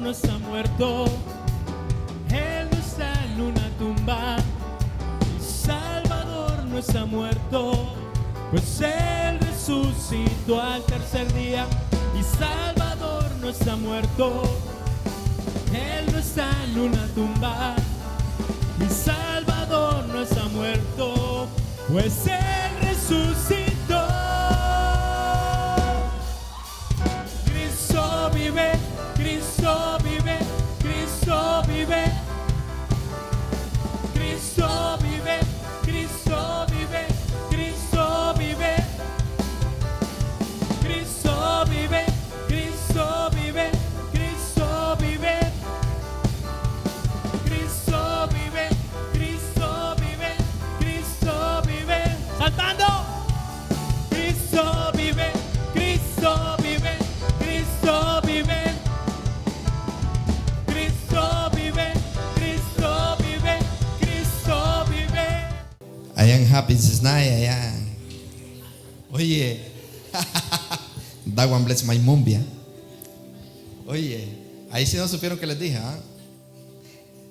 no está muerto, Él no está en una tumba. Mi Salvador no está muerto, pues Él resucitó al tercer día. Mi Salvador no está muerto, Él no está en una tumba. Mi Salvador no está muerto, pues Él resucitó. Cristo vive, Cristo vive, Cristo vive. Cristo vive, Cristo vive, Cristo vive. Cristo vive, Cristo vive, Cristo vive. Cristo vive, Cristo vive, Cristo vive. Saltando. Cristo vive, Cristo vive, Cristo vive. Cristo vive, Cristo vive, Cristo vive. Allá en Happy Night, allá. Oye, that one bless my mumbia. Oye, ahí sí no supieron que les dije, ¿ah?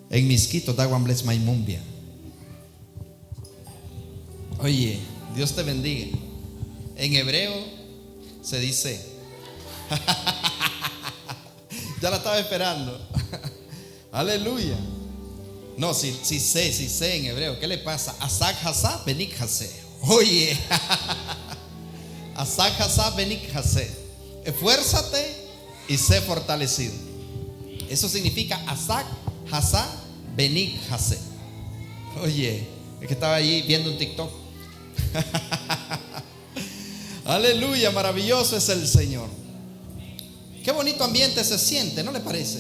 En Misquito, that one bless my mumbia. Oye, Dios te bendiga. En hebreo se dice ya la estaba esperando. Aleluya. No, sí sé en hebreo. ¿Qué le pasa? Asak hasa benik hase. Oye, Asak hasa benik hase. Esfuérzate y sé fortalecido. Eso significa Asak hasa benik hase. Oye, es que estaba allí viendo un TikTok. Aleluya, maravilloso es el Señor. Qué bonito ambiente se siente, ¿no le parece?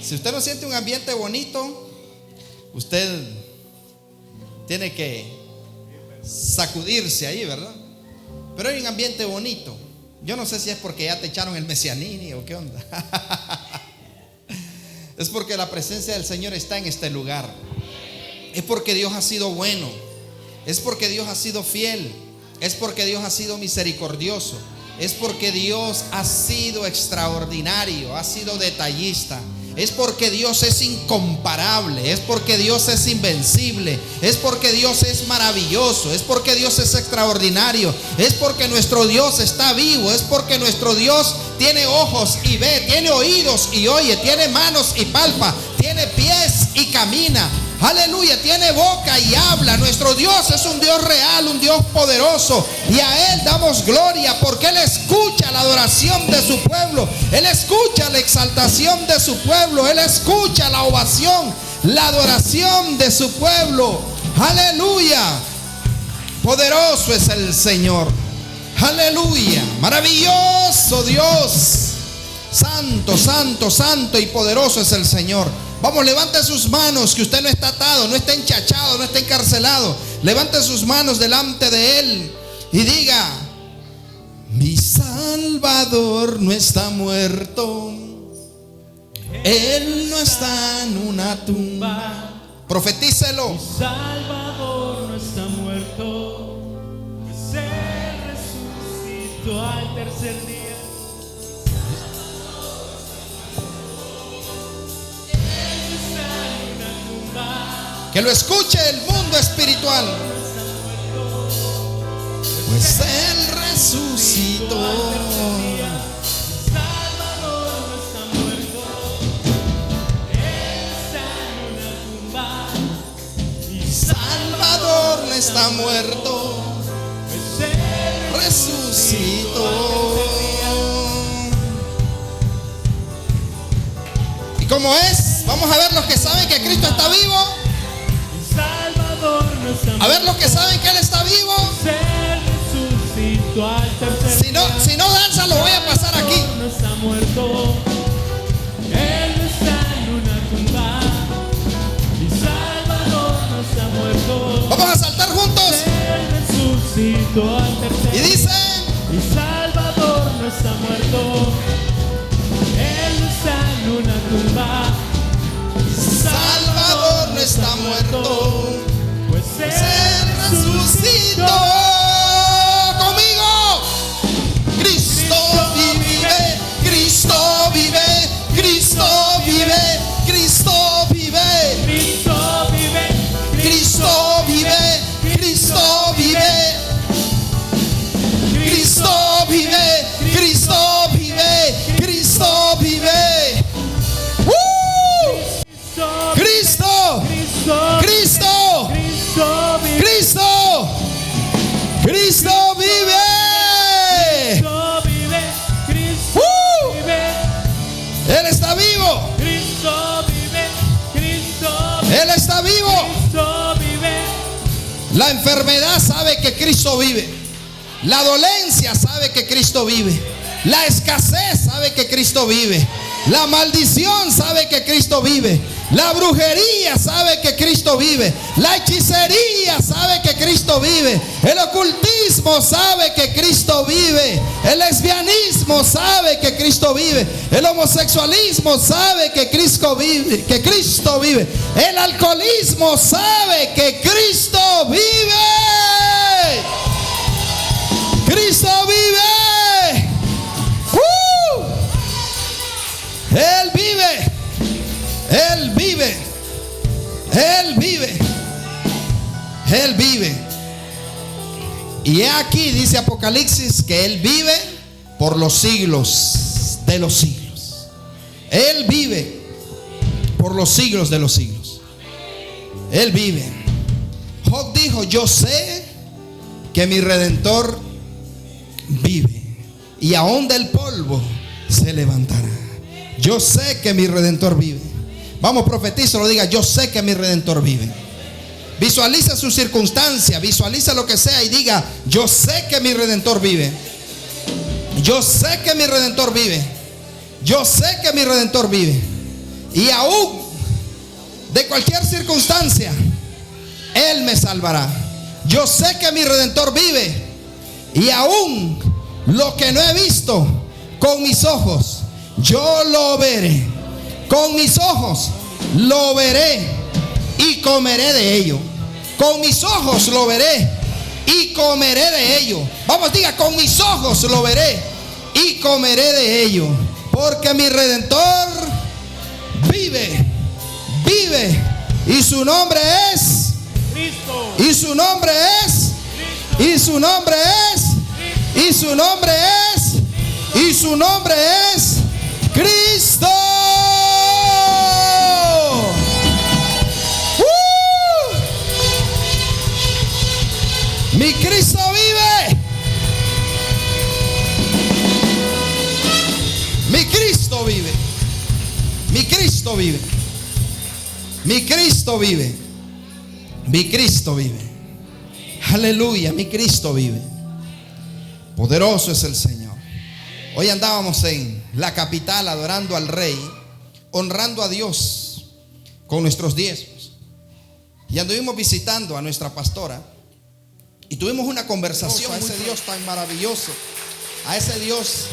Si usted no siente un ambiente bonito, usted tiene que sacudirse ahí, ¿verdad? Pero hay un ambiente bonito. Yo no sé si es porque ya te echaron el mesianini o qué onda. Es porque la presencia del Señor está en este lugar. Es porque Dios ha sido bueno. Es porque Dios ha sido fiel. Es porque Dios ha sido misericordioso. Es porque Dios ha sido extraordinario, ha sido detallista. Es porque Dios es incomparable. Es porque Dios es invencible. Es porque Dios es maravilloso. Es porque Dios es extraordinario. Es porque nuestro Dios está vivo. Es porque nuestro Dios tiene ojos y ve, tiene oídos y oye, tiene manos y palpa, tiene pies y camina. Aleluya, tiene boca y habla. Nuestro Dios es un Dios real, un Dios poderoso, y a Él damos gloria porque Él escucha la adoración de su pueblo. Él escucha la exaltación de su pueblo. Él escucha la ovación, la adoración de su pueblo. Aleluya, poderoso es el Señor. Aleluya, maravilloso Dios. Santo, santo, santo y poderoso es el Señor. Vamos, levante sus manos, que usted no está atado, no está enchachado, no está encarcelado. Levante sus manos delante de Él y diga: mi Salvador no está muerto, Él no está en una tumba. Profetícelo. Mi Salvador no está muerto, pues Él resucitó al tercer día. Que lo escuche el mundo espiritual. Pues Él resucitó. Salvador no está muerto, Él está en una tumba. Mi Salvador no está muerto, pues Él resucitó. ¿Y cómo es? Vamos a ver los que saben que Cristo está vivo. Salvador no está muerto, A ver los que saben que Él está vivo. Él resucitó al tercer día. Si no danza, lo voy a pasar aquí. No está muerto, Él no está en una tumba. Mi Salvador no está muerto, Vamos a saltar juntos. Él resucitó al tercer Y día. dice: Mi Salvador no está muerto, Él no está en una tumba. Salvador no está muerto, pues Él resucitó. Conmigo. Cristo vive, Cristo vive, Cristo La enfermedad sabe que Cristo vive. La dolencia sabe que Cristo vive. La escasez sabe que Cristo vive. La maldición sabe que Cristo vive. La brujería sabe que Cristo vive. La hechicería sabe que Cristo vive. El ocultismo sabe que Cristo vive. El lesbianismo sabe que Cristo vive. El homosexualismo sabe que Cristo vive. Que Cristo vive. El alcoholismo sabe que Cristo vive. Cristo vive. Él vive. Él vive. Él vive. Él vive. Y he aquí, dice Apocalipsis, que Él vive por los siglos de los siglos. Él vive por los siglos de los siglos. Él vive. Job dijo: yo sé que mi Redentor vive, y aún del polvo se levantará. Yo sé que mi Redentor vive. Vamos, profetízalo, diga: yo sé que mi Redentor vive. Visualiza su circunstancia, visualiza lo que sea y diga: yo sé que mi Redentor vive. Yo sé que mi Redentor vive. Yo sé que mi Redentor vive. Y aún de cualquier circunstancia, Él me salvará. Yo sé que mi Redentor vive. Y aún lo que no he visto con mis ojos, yo lo veré. Con mis ojos lo veré y comeré de ello. Con mis ojos lo veré y comeré de ello. Vamos, diga: con mis ojos lo veré y comeré de ello. Porque mi Redentor vive, vive. Y su nombre es Cristo. Y su nombre es Y su nombre es Y su nombre es Y su nombre es Cristo. Mi Cristo vive. Mi Cristo vive. Mi Cristo vive. Mi Cristo vive. Mi Cristo vive. Aleluya, mi Cristo vive. Poderoso es el Señor. Hoy andábamos en la capital adorando al Rey, honrando a Dios con nuestros diezmos. Y anduvimos visitando a nuestra pastora y tuvimos una conversación a ese Dios tan maravilloso, a ese Dios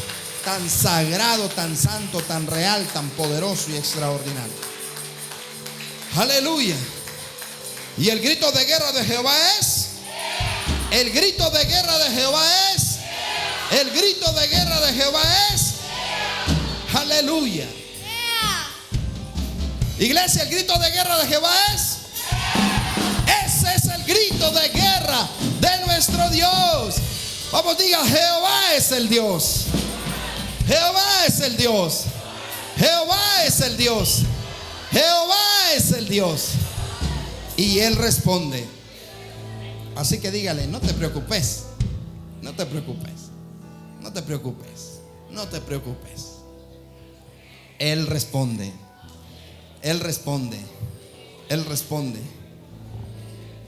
tan sagrado, tan santo, tan real, tan poderoso y extraordinario. Aleluya. Y el grito de guerra de Jehová es, el grito de guerra de Jehová es, el grito de guerra de Jehová es, aleluya. Iglesia, el grito de guerra de Jehová es, ese es el grito de guerra de nuestro Dios. Vamos, diga: Jehová es el Dios. Jehová es el Dios. Jehová es el Dios. Jehová es el Dios. Y Él responde. Así que dígale: no te preocupes. No te preocupes. No te preocupes. No te preocupes. Él responde. Él responde. Él responde.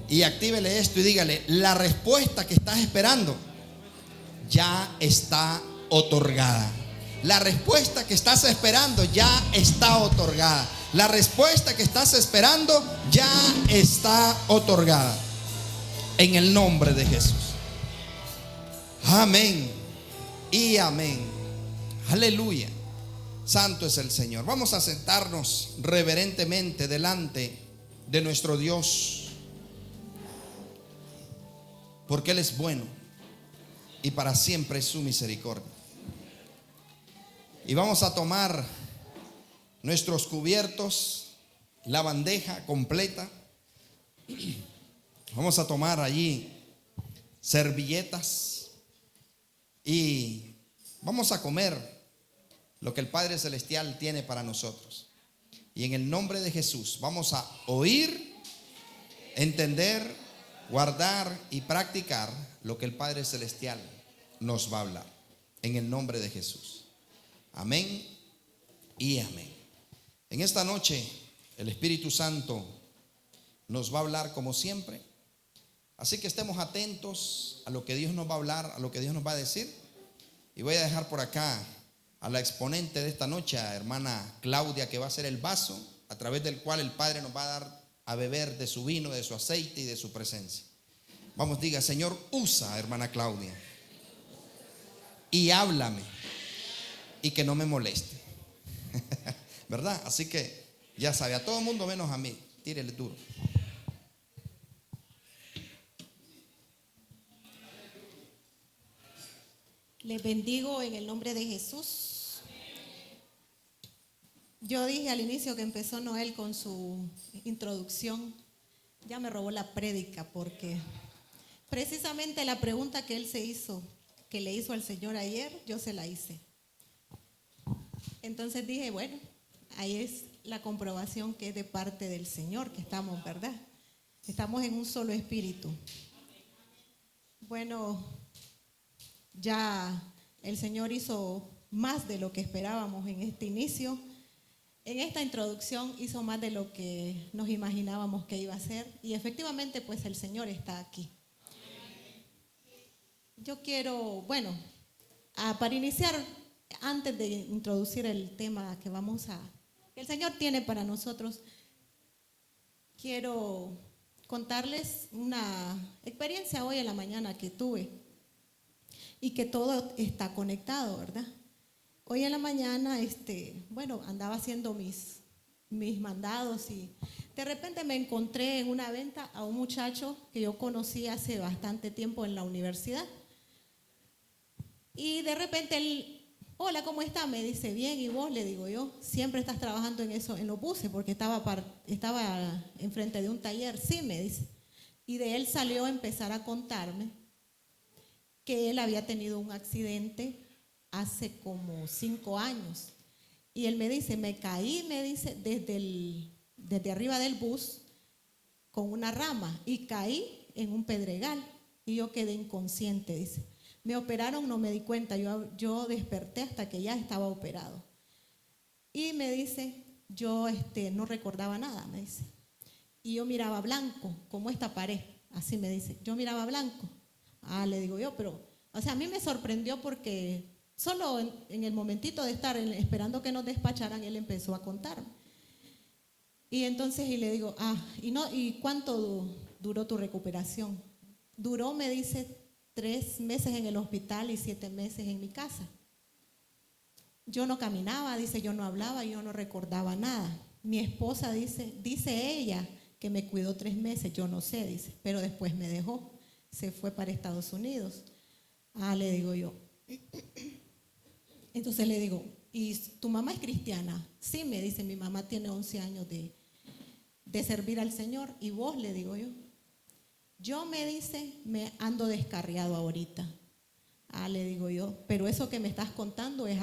Y actívele esto y dígale: la respuesta que estás esperando ya está otorgada. La respuesta que estás esperando ya está otorgada. La respuesta que estás esperando ya está otorgada. En el nombre de Jesús. Amén y amén. Aleluya. Santo es el Señor. Vamos a sentarnos reverentemente delante de nuestro Dios, porque Él es bueno y para siempre es su misericordia. Y vamos a tomar nuestros cubiertos, la bandeja completa. Vamos a tomar allí servilletas y vamos a comer lo que el Padre Celestial tiene para nosotros. Y en el nombre de Jesús vamos a oír, entender, guardar y practicar lo que el Padre Celestial nos va a hablar. En el nombre de Jesús. Amén y amén. En esta noche el Espíritu Santo nos va a hablar como siempre Así que estemos atentos a lo que Dios nos va a hablar, a lo que Dios nos va a decir. Y voy a dejar por acá a la exponente de esta noche, a hermana Claudia, que va a ser el vaso a través del cual el Padre nos va a dar a beber de su vino, de su aceite y de su presencia. Vamos, diga: Señor, usa a hermana Claudia y háblame y que no me moleste. ¿Verdad? Así que ya sabe, a todo el mundo menos a mí, tírele duro. Les bendigo en el nombre de Jesús. Yo dije al inicio que empezó Noel con su introducción. Ya me robó la prédica, porque precisamente la pregunta que él se hizo, que le hizo al Señor ayer, yo se la hice. Entonces dije, bueno, ahí es la comprobación que es de parte del Señor, que estamos, ¿verdad? Estamos en un solo espíritu. Bueno, ya el Señor hizo más de lo que esperábamos en este inicio. En esta introducción hizo más de lo que nos imaginábamos que iba a hacer. Y efectivamente, pues el Señor está aquí. Yo quiero, bueno, para iniciar, antes de introducir el tema que el Señor tiene para nosotros, quiero contarles una experiencia hoy en la mañana que tuve. Y que todo está conectado, ¿verdad? Hoy en la mañana, bueno, andaba haciendo mis mandados y de repente me encontré en una venta a un muchacho que yo conocí hace bastante tiempo en la universidad. Y de repente él: hola, ¿cómo está? Me dice: bien, ¿y vos? Le digo yo: siempre estás trabajando en eso, en los buses, porque estaba enfrente de un taller. Sí, me dice. Y de él salió a empezar a contarme que él había tenido un accidente hace como 5 años. Y él me dice: me caí, me dice, desde arriba del bus con una rama y caí en un pedregal y yo quedé inconsciente, dice. Me operaron, no me di cuenta, yo desperté hasta que ya estaba operado. Y me dice: yo no recordaba nada, me dice. Y yo miraba blanco, como esta pared, así me dice. Yo miraba blanco. Le digo yo, pero, o sea, a mí me sorprendió porque solo en el momentito de estar esperando que nos despacharan, él empezó a contarme. Y entonces, y le digo: ¿y cuánto duró tu recuperación? Duró, me dice, 3 meses en el hospital y 7 meses en mi casa. Yo no caminaba, dice, yo no hablaba, yo no recordaba nada. Mi esposa dice ella que me cuidó 3 meses, yo no sé, dice, pero después me dejó. Se fue para Estados Unidos. Le digo yo. Entonces le digo: ¿y tu mamá es cristiana? Sí, me dice, mi mamá tiene 11 años de servir al Señor. ¿Y vos? Le digo yo. Yo, me dice, me ando descarriado ahorita. Le digo yo, pero eso que me estás contando es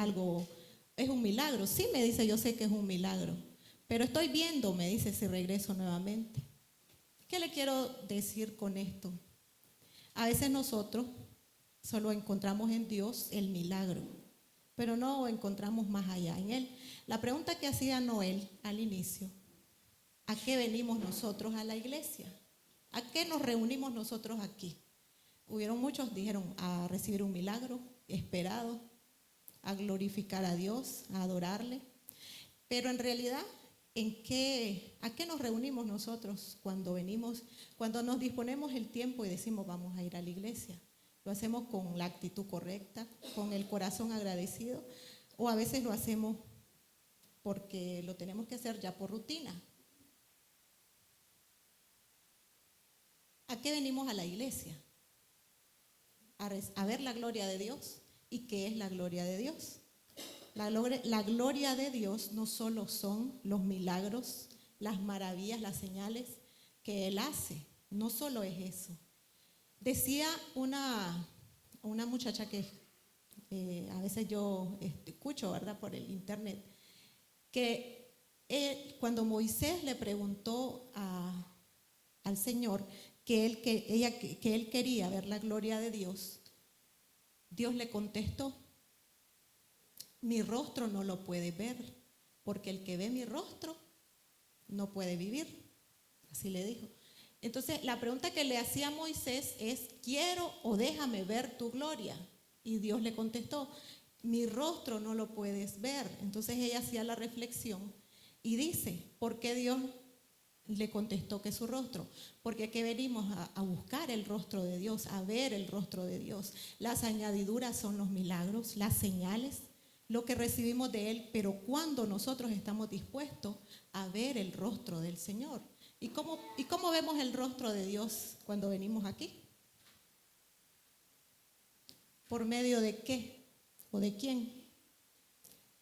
un milagro. Sí, me dice, yo sé que es un milagro, pero estoy viendo, me dice, si regreso nuevamente. ¿Qué le quiero decir con esto? A veces nosotros solo encontramos en Dios el milagro, pero no encontramos más allá en Él. La pregunta que hacía Noel al inicio: ¿a qué venimos nosotros a la iglesia? ¿A qué nos reunimos nosotros aquí? Hubieron muchos, dijeron, a recibir un milagro esperado, a glorificar a Dios, a adorarle. Pero en realidad, ¿a qué nos reunimos nosotros cuando venimos, cuando nos disponemos el tiempo y decimos vamos a ir a la iglesia? ¿Lo hacemos con la actitud correcta, con el corazón agradecido? ¿O a veces lo hacemos porque lo tenemos que hacer ya por rutina? ¿A qué venimos a la iglesia? A ver la gloria de Dios. ¿Y qué es la gloria de Dios? La gloria de Dios no solo son los milagros, las maravillas, las señales que Él hace. No solo es eso. Decía una muchacha que a veces yo escucho, ¿verdad?, por el internet, que cuando Moisés le preguntó al Señor que él quería ver la gloria de Dios, Dios le contestó: mi rostro no lo puede ver, porque el que ve mi rostro no puede vivir. Así le dijo. Entonces, la pregunta que le hacía Moisés es, ¿quiero o déjame ver tu gloria? Y Dios le contestó, mi rostro no lo puedes ver. Entonces ella hacía la reflexión y dice, ¿por qué Dios le contestó que su rostro? Porque aquí venimos a buscar el rostro de Dios, a ver el rostro de Dios. Las añadiduras son los milagros, las señales, lo que recibimos de Él, pero cuando nosotros estamos dispuestos a ver el rostro del Señor. ¿Y cómo vemos el rostro de Dios cuando venimos aquí? ¿Por medio de qué? ¿O de quién?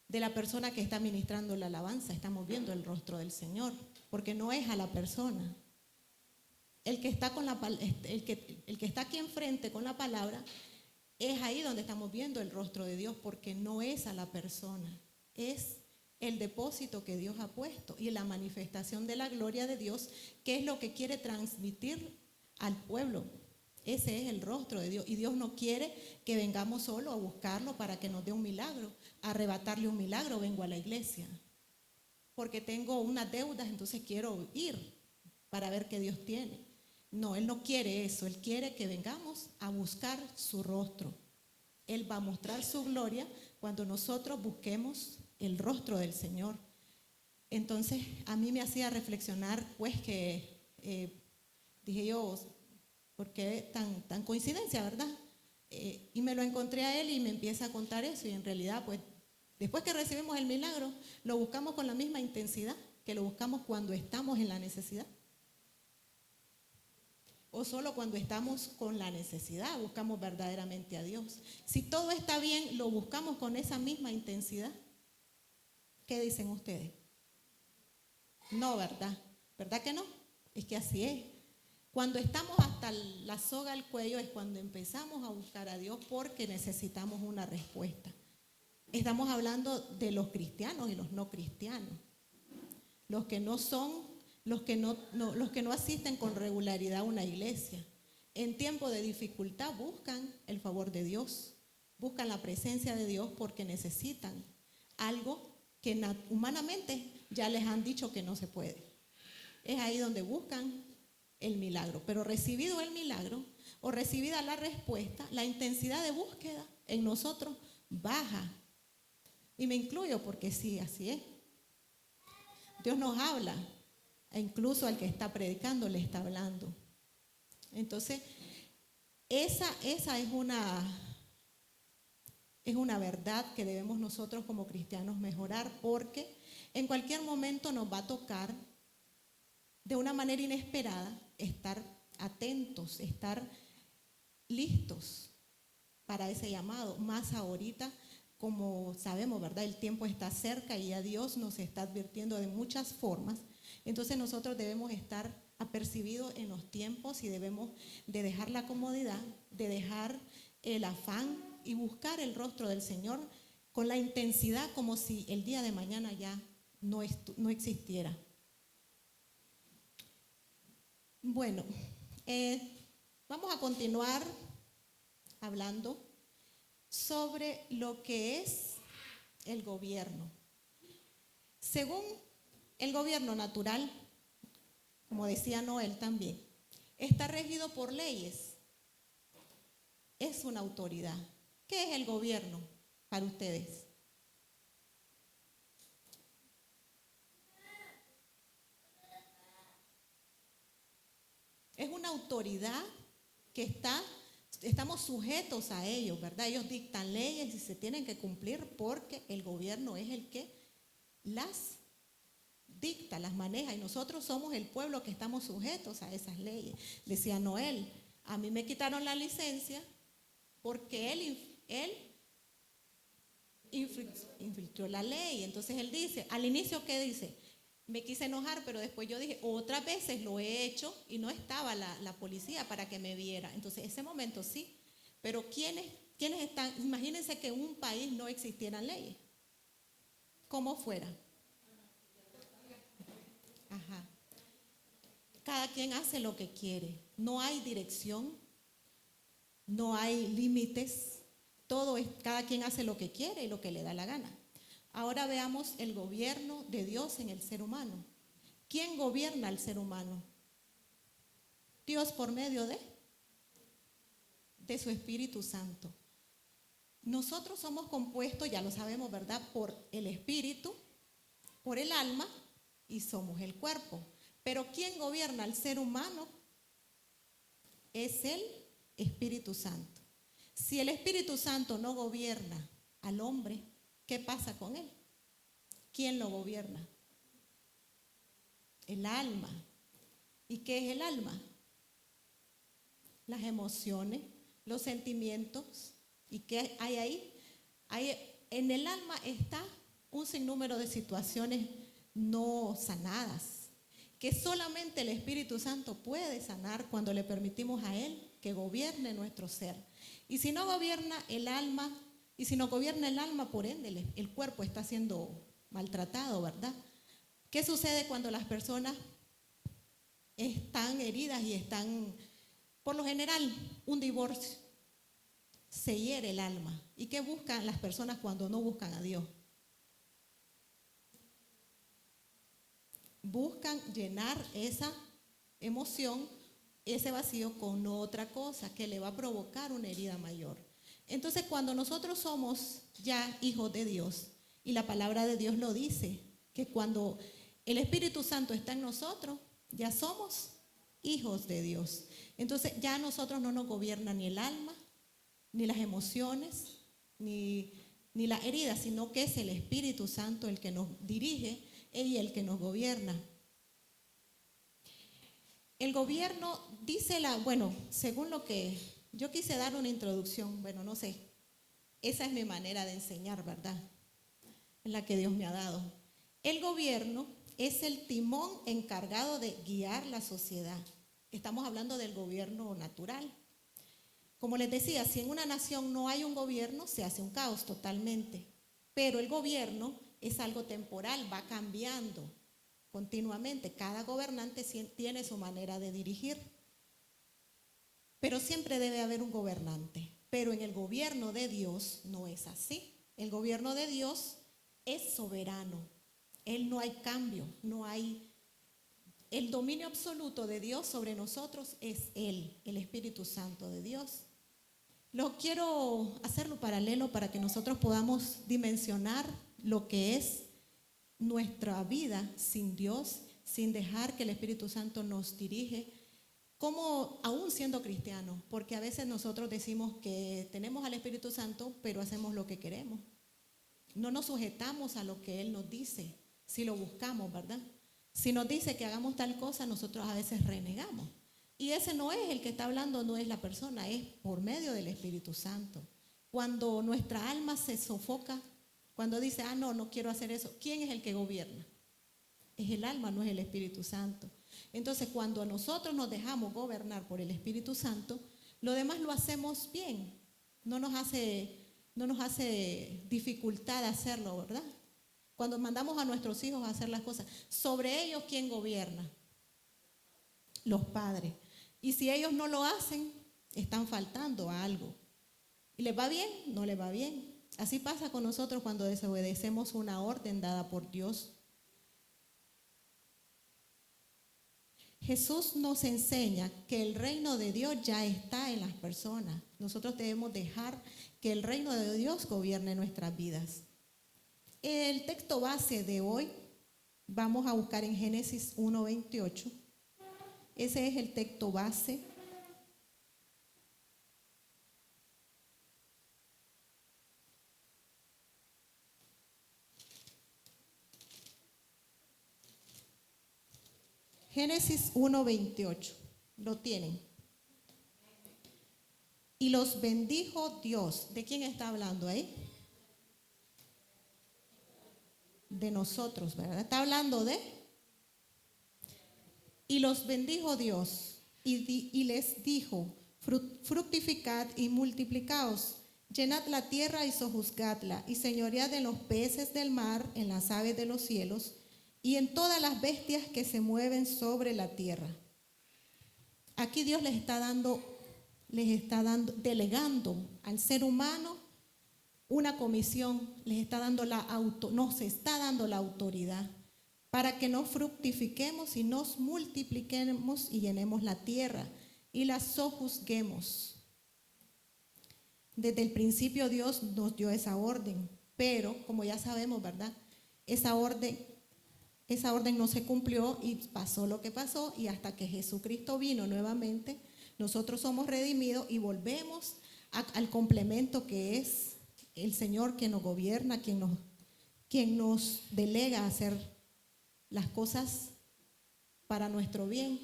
De la persona que está ministrando la alabanza. Estamos viendo el rostro del Señor, porque no es a la persona. El que está el que está aquí enfrente con la palabra, es ahí donde estamos viendo el rostro de Dios, porque no es a la persona, es el depósito que Dios ha puesto y la manifestación de la gloria de Dios, que es lo que quiere transmitir al pueblo. Ese es el rostro de Dios, y Dios no quiere que vengamos solo a buscarlo para que nos dé un milagro, a arrebatarle un milagro. Vengo a la iglesia porque tengo unas deudas, entonces quiero ir para ver qué Dios tiene. No, Él no quiere eso. Él quiere que vengamos a buscar su rostro. Él va a mostrar su gloria cuando nosotros busquemos el rostro del Señor. Entonces a mí me hacía reflexionar, pues, que dije yo, ¿por qué tan coincidencia, verdad? Y me lo encontré a él y me empieza a contar eso, y en realidad, pues, después que recibimos el milagro, lo buscamos con la misma intensidad que lo buscamos cuando estamos en la necesidad. O solo cuando estamos con la necesidad buscamos verdaderamente a Dios. Si todo está bien, lo buscamos con esa misma intensidad. ¿Qué dicen ustedes? No, ¿verdad? ¿Verdad que no? Es que así es. Cuando estamos hasta la soga al cuello es cuando empezamos a buscar a Dios, porque necesitamos una respuesta. Estamos hablando de los cristianos y los no cristianos. Los que no son, los que no asisten con regularidad a una iglesia. En tiempo de dificultad buscan el favor de Dios, buscan la presencia de Dios porque necesitan algo que humanamente ya les han dicho que no se puede. Es ahí donde buscan el milagro. Pero recibido el milagro o recibida la respuesta, la intensidad de búsqueda en nosotros baja. Y me incluyo porque sí, así es. Dios nos habla, e incluso al que está predicando le está hablando. Entonces, esa es una verdad que debemos nosotros como cristianos mejorar, porque en cualquier momento nos va a tocar de una manera inesperada estar atentos, estar listos para ese llamado. Más ahorita, como sabemos, ¿verdad? El tiempo está cerca y ya Dios nos está advirtiendo de muchas formas. Entonces nosotros debemos estar apercibidos en los tiempos y debemos de dejar la comodidad, de dejar el afán y buscar el rostro del Señor con la intensidad como si el día de mañana ya no existiera. Bueno, vamos a continuar hablando sobre lo que es el gobierno. Según el gobierno natural, como decía Noel también, está regido por leyes. Es una autoridad. ¿Qué es el gobierno para ustedes? Es una autoridad que estamos sujetos a ellos, ¿verdad? Ellos dictan leyes y se tienen que cumplir porque el gobierno es el que las dicta, las maneja, y nosotros somos el pueblo que estamos sujetos a esas leyes. Decía Noel, a mí me quitaron la licencia porque él infringió la ley. Entonces él dice, al inicio, ¿qué dice? Me quise enojar, pero después yo dije, otras veces lo he hecho y no estaba la policía para que me viera. Entonces ese momento sí, pero ¿quiénes están? Imagínense que en un país no existieran leyes. ¿Cómo fuera? Ajá. Cada quien hace lo que quiere. No hay dirección, no hay límites. Cada quien hace lo que quiere y lo que le da la gana. Ahora veamos el gobierno de Dios en el ser humano. ¿Quién gobierna al ser humano? Dios por medio de su Espíritu Santo. Nosotros somos compuestos, ya lo sabemos, ¿verdad? Por el espíritu, por el alma y somos el cuerpo. Pero ¿quién gobierna al ser humano? Es el Espíritu Santo. Si el Espíritu Santo no gobierna al hombre, ¿qué pasa con él? ¿Quién lo gobierna? El alma. ¿Y qué es el alma? Las emociones, los sentimientos. ¿Y qué hay ahí? En el alma está un sinnúmero de situaciones no sanadas, que solamente el Espíritu Santo puede sanar cuando le permitimos a Él que gobierne nuestro ser. Y si no gobierna el alma, y si no gobierna el alma, por ende el cuerpo está siendo maltratado, ¿verdad? ¿Qué sucede cuando las personas están heridas y están, por lo general, un divorcio? Se hiere el alma. ¿Y qué buscan las personas cuando no buscan a Dios? Buscan llenar esa emoción, ese vacío con otra cosa que le va a provocar una herida mayor. Entonces, cuando nosotros somos ya hijos de Dios, y la palabra de Dios lo dice, que cuando el Espíritu Santo está en nosotros, ya somos hijos de Dios. Entonces, ya a nosotros no nos gobierna ni el alma, ni las emociones, ni las heridas, sino que es el Espíritu Santo el que nos dirige y el que nos gobierna. El gobierno dice según lo que yo quise dar una introducción, no sé, esa es mi manera de enseñar, ¿verdad? En la que Dios me ha dado. El gobierno es el timón encargado de guiar la sociedad. Estamos hablando del gobierno natural. Como les decía, si en una nación no hay un gobierno, se hace un caos totalmente. Pero el gobierno es algo temporal, va cambiando continuamente. Cada gobernante tiene su manera de dirigir. Pero siempre debe haber un gobernante. Pero en el gobierno de Dios no es así. El gobierno de Dios es soberano. Él no hay cambio, no hay... El dominio absoluto de Dios sobre nosotros es Él, el Espíritu Santo de Dios. Lo quiero hacerlo paralelo para que nosotros podamos dimensionar lo que es nuestra vida sin Dios, sin dejar que el Espíritu Santo nos dirige, como aún siendo cristianos, porque a veces nosotros decimos que tenemos al Espíritu Santo, pero hacemos lo que queremos. No nos sujetamos a lo que Él nos dice, si lo buscamos, ¿verdad? Si nos dice que hagamos tal cosa, nosotros a veces renegamos. Y ese no es el que está hablando, no es la persona, es por medio del Espíritu Santo. Cuando nuestra alma se sofoca, cuando dice, no quiero hacer eso, ¿quién es el que gobierna? Es el alma, no es el Espíritu Santo. Entonces, cuando nosotros nos dejamos gobernar por el Espíritu Santo, lo demás lo hacemos bien. No nos hace dificultad hacerlo, ¿verdad? Cuando mandamos a nuestros hijos a hacer las cosas, sobre ellos, ¿quién gobierna? Los padres. Y si ellos no lo hacen, están faltando a algo. ¿Y les va bien? No les va bien. Así pasa con nosotros cuando desobedecemos una orden dada por Dios. Jesús nos enseña que el reino de Dios ya está en las personas. Nosotros debemos dejar que el reino de Dios gobierne nuestras vidas. El texto base de hoy vamos a buscar en Génesis 1:28. Ese es el texto base. Génesis 1:28. ¿Lo tienen? Y los bendijo Dios. ¿De quién está hablando ahí? De nosotros, ¿verdad? Está hablando de... Y los bendijo Dios y les dijo, fructificad y multiplicaos, llenad la tierra y sojuzgadla, y señoread en los peces del mar, en las aves de los cielos, y en todas las bestias que se mueven sobre la tierra. Aquí Dios les está delegando al ser humano una comisión, nos está dando la autoridad para que nos fructifiquemos y nos multipliquemos y llenemos la tierra y la sojuzguemos. Desde el principio Dios nos dio esa orden, pero como ya sabemos, ¿verdad? Esa orden no se cumplió y pasó lo que pasó, y hasta que Jesucristo vino nuevamente, nosotros somos redimidos y volvemos al complemento que es el Señor, quien nos gobierna, quien nos delega a hacer las cosas para nuestro bien,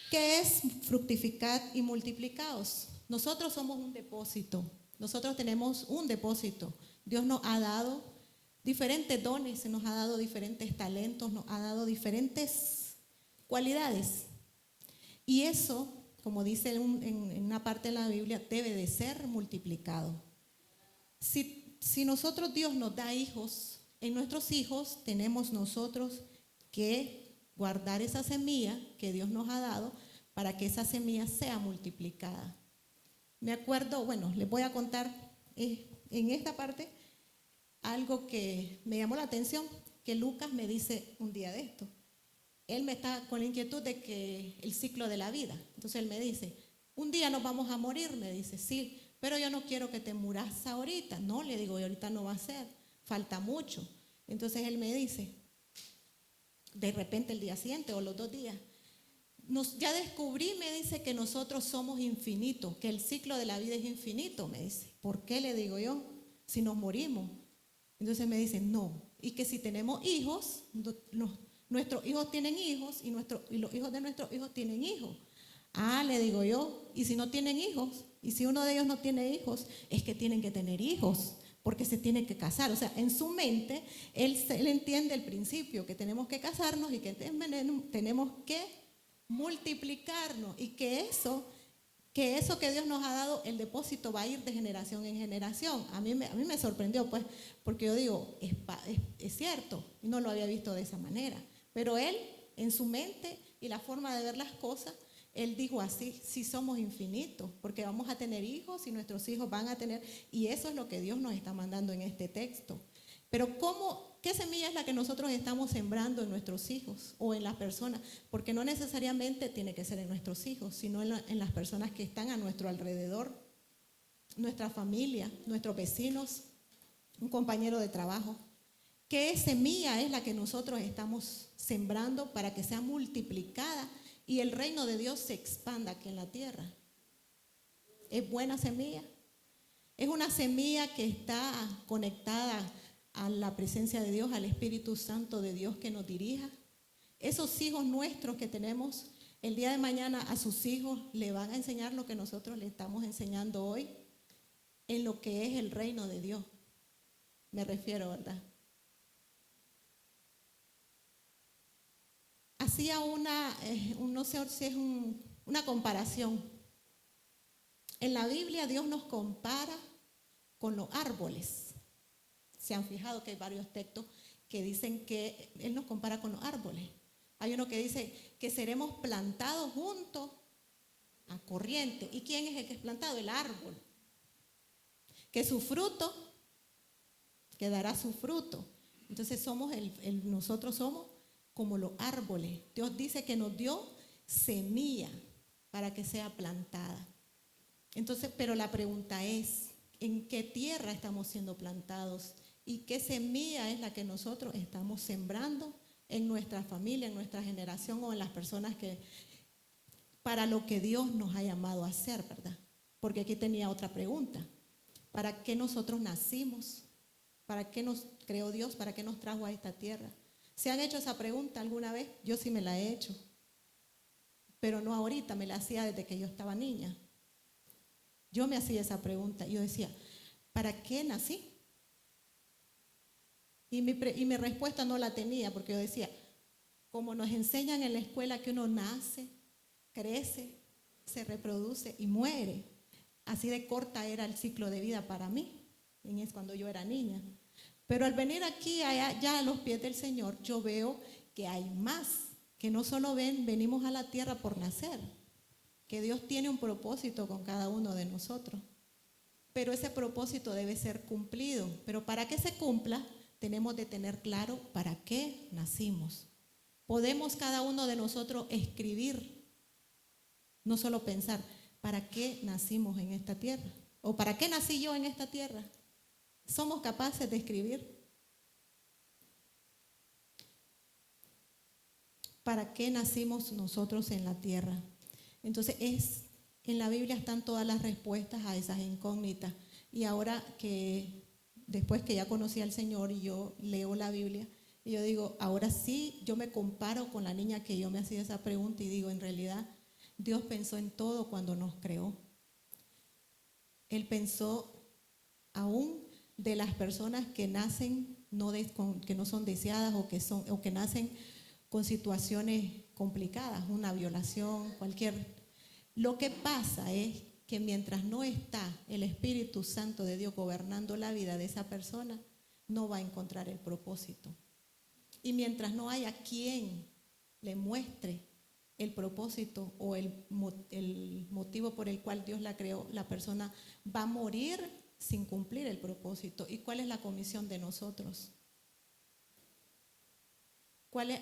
que es fructificad y multiplicaos. Nosotros somos un depósito, nosotros tenemos un depósito. Dios nos ha dado diferentes dones, nos ha dado diferentes talentos, nos ha dado diferentes cualidades. Y eso, como dice en una parte de la Biblia, debe de ser multiplicado. Si nosotros, Dios nos da hijos, en nuestros hijos tenemos nosotros que guardar esa semilla que Dios nos ha dado para que esa semilla sea multiplicada. Me acuerdo, bueno, les voy a contar en esta parte algo que me llamó la atención, que Lucas me dice un día de esto. Él me está con la inquietud de que el ciclo de la vida. Entonces él me dice, un día nos vamos a morir, me dice, sí, pero yo no quiero que te muras ahorita. No, le digo, y ahorita no va a ser, falta mucho. Entonces él me dice, de repente el día siguiente o los 2 días, ya descubrí, me dice, que nosotros somos infinitos, que el ciclo de la vida es infinito, me dice. ¿Por qué, le digo yo, si nos morimos? Entonces me dice, no, y que si tenemos hijos, nuestros hijos tienen hijos y los hijos de nuestros hijos tienen hijos. Ah, le digo yo, y si no tienen hijos, y si uno de ellos no tiene hijos, es que tienen que tener hijos, porque se tienen que casar. O sea, en su mente, él entiende el principio, que tenemos que casarnos y que tenemos que multiplicarnos, y que eso que Dios nos ha dado, el depósito va a ir de generación en generación. A mí me sorprendió, pues, porque yo digo, es cierto, no lo había visto de esa manera, pero él, en su mente y la forma de ver las cosas, él dijo así, sí somos infinitos, porque vamos a tener hijos y nuestros hijos van a tener, y eso es lo que Dios nos está mandando en este texto. Pero ¿qué semilla es la que nosotros estamos sembrando en nuestros hijos o en las personas? Porque no necesariamente tiene que ser en nuestros hijos, sino en las personas que están a nuestro alrededor, nuestra familia, nuestros vecinos, un compañero de trabajo. ¿Qué semilla es la que nosotros estamos sembrando para que sea multiplicada y el reino de Dios se expanda aquí en la tierra? ¿Es buena semilla? ¿Es una semilla que está conectada a la presencia de Dios, al Espíritu Santo de Dios que nos dirija? Esos hijos nuestros que tenemos, el día de mañana a sus hijos le van a enseñar lo que nosotros le estamos enseñando hoy en lo que es el reino de Dios. Me refiero, ¿verdad? Hacía no sé si es una comparación. En la Biblia Dios nos compara con los árboles. Se han fijado que hay varios textos que dicen que Él nos compara con los árboles. Hay uno que dice que seremos plantados juntos a corriente. ¿Y quién es el que es plantado? El árbol. Que su fruto, que dará su fruto. Entonces nosotros somos como los árboles. Dios dice que nos dio semilla para que sea plantada. Entonces, pero la pregunta es, ¿en qué tierra estamos siendo plantados? ¿Y qué semilla es la que nosotros estamos sembrando en nuestra familia, en nuestra generación o en las personas para lo que Dios nos ha llamado a hacer, ¿verdad? Porque aquí tenía otra pregunta. ¿Para qué nosotros nacimos? ¿Para qué nos creó Dios? ¿Para qué nos trajo a esta tierra? ¿Se han hecho esa pregunta alguna vez? Yo sí me la he hecho. Pero no ahorita, me la hacía desde que yo estaba niña. Yo me hacía esa pregunta. Yo decía, ¿para qué nací? Y mi respuesta no la tenía, porque yo decía, como nos enseñan en la escuela que uno nace, crece, se reproduce y muere, así de corta era el ciclo de vida para mí, cuando yo era niña. Pero al venir aquí, ya a los pies del Señor, yo veo que hay más, que no solo venimos a la tierra por nacer, que Dios tiene un propósito con cada uno de nosotros. Pero ese propósito debe ser cumplido. Pero para que se cumpla, tenemos de tener claro para qué nacimos. Podemos cada uno de nosotros escribir, no solo pensar, ¿para qué nacimos en esta tierra? ¿O para qué nací yo en esta tierra? ¿Somos capaces de escribir? ¿Para qué nacimos nosotros en la tierra? Entonces en la Biblia están todas las respuestas a esas incógnitas. Y ahora que después que ya conocí al Señor y yo leo la Biblia, y yo digo, ahora sí, yo me comparo con la niña que yo me hacía esa pregunta y digo, en realidad, Dios pensó en todo cuando nos creó. Él pensó aún de las personas que nacen que no son deseadas o que nacen con situaciones complicadas, una violación, cualquier. Lo que pasa es que mientras no está el Espíritu Santo de Dios gobernando la vida de esa persona, no va a encontrar el propósito. Y mientras no haya quien le muestre el propósito o el motivo por el cual Dios la creó, la persona va a morir sin cumplir el propósito. ¿Y cuál es la comisión de nosotros?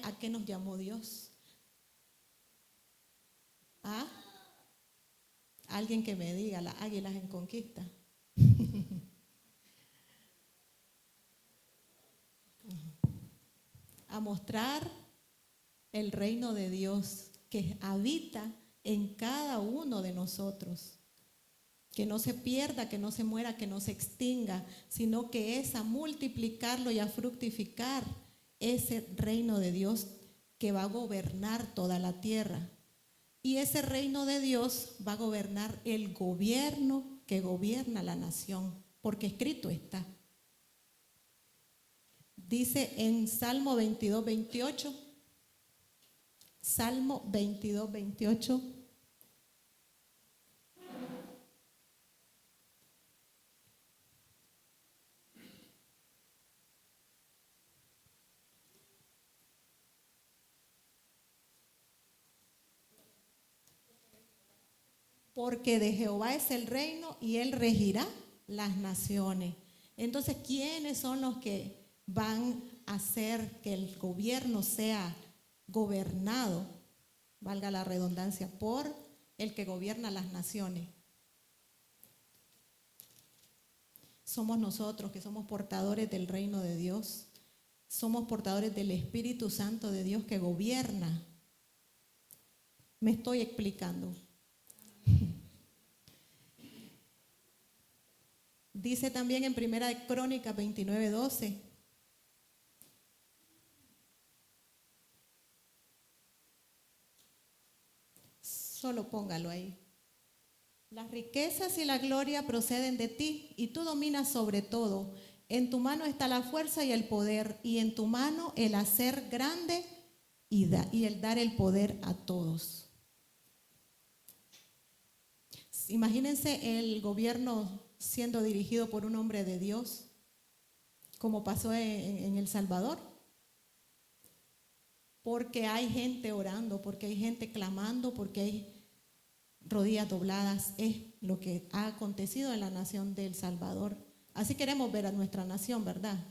¿A qué nos llamó Dios? ¿A? Alguien que me diga, las águilas en conquista. A mostrar el reino de Dios que habita en cada uno de nosotros. Que no se pierda, que no se muera, que no se extinga, sino que es a multiplicarlo y a fructificar ese reino de Dios que va a gobernar toda la tierra. Y ese reino de Dios va a gobernar el gobierno que gobierna la nación, porque escrito está. Dice en Salmo 22, 28, Salmo 22, 28. Porque de Jehová es el reino y él regirá las naciones. Entonces, ¿quiénes son los que van a hacer que el gobierno sea gobernado, valga la redundancia, por el que gobierna las naciones? Somos nosotros que somos portadores del reino de Dios. Somos portadores del Espíritu Santo de Dios que gobierna. Me estoy explicando. Dice también en Primera de Crónicas 29, 12. Solo póngalo ahí. Las riquezas y la gloria proceden de ti y tú dominas sobre todo. En tu mano está la fuerza y el poder y en tu mano el hacer grande y el dar el poder a todos. Imagínense el gobierno siendo dirigido por un hombre de Dios, como pasó en El Salvador. Porque hay gente orando, porque hay gente clamando, porque hay rodillas dobladas. Es lo que ha acontecido en la nación de El Salvador. Así queremos ver a nuestra nación, ¿verdad?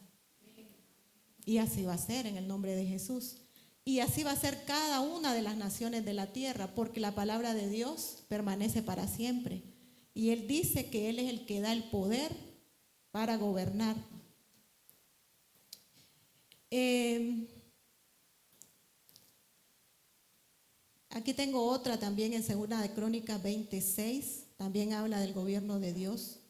Y así va a ser en el nombre de Jesús. Y así va a ser cada una de las naciones de la tierra, porque la palabra de Dios permanece para siempre. Y Él dice que Él es el que da el poder para gobernar. Aquí tengo otra también en Segunda de Crónicas 26, también habla del gobierno de Dios.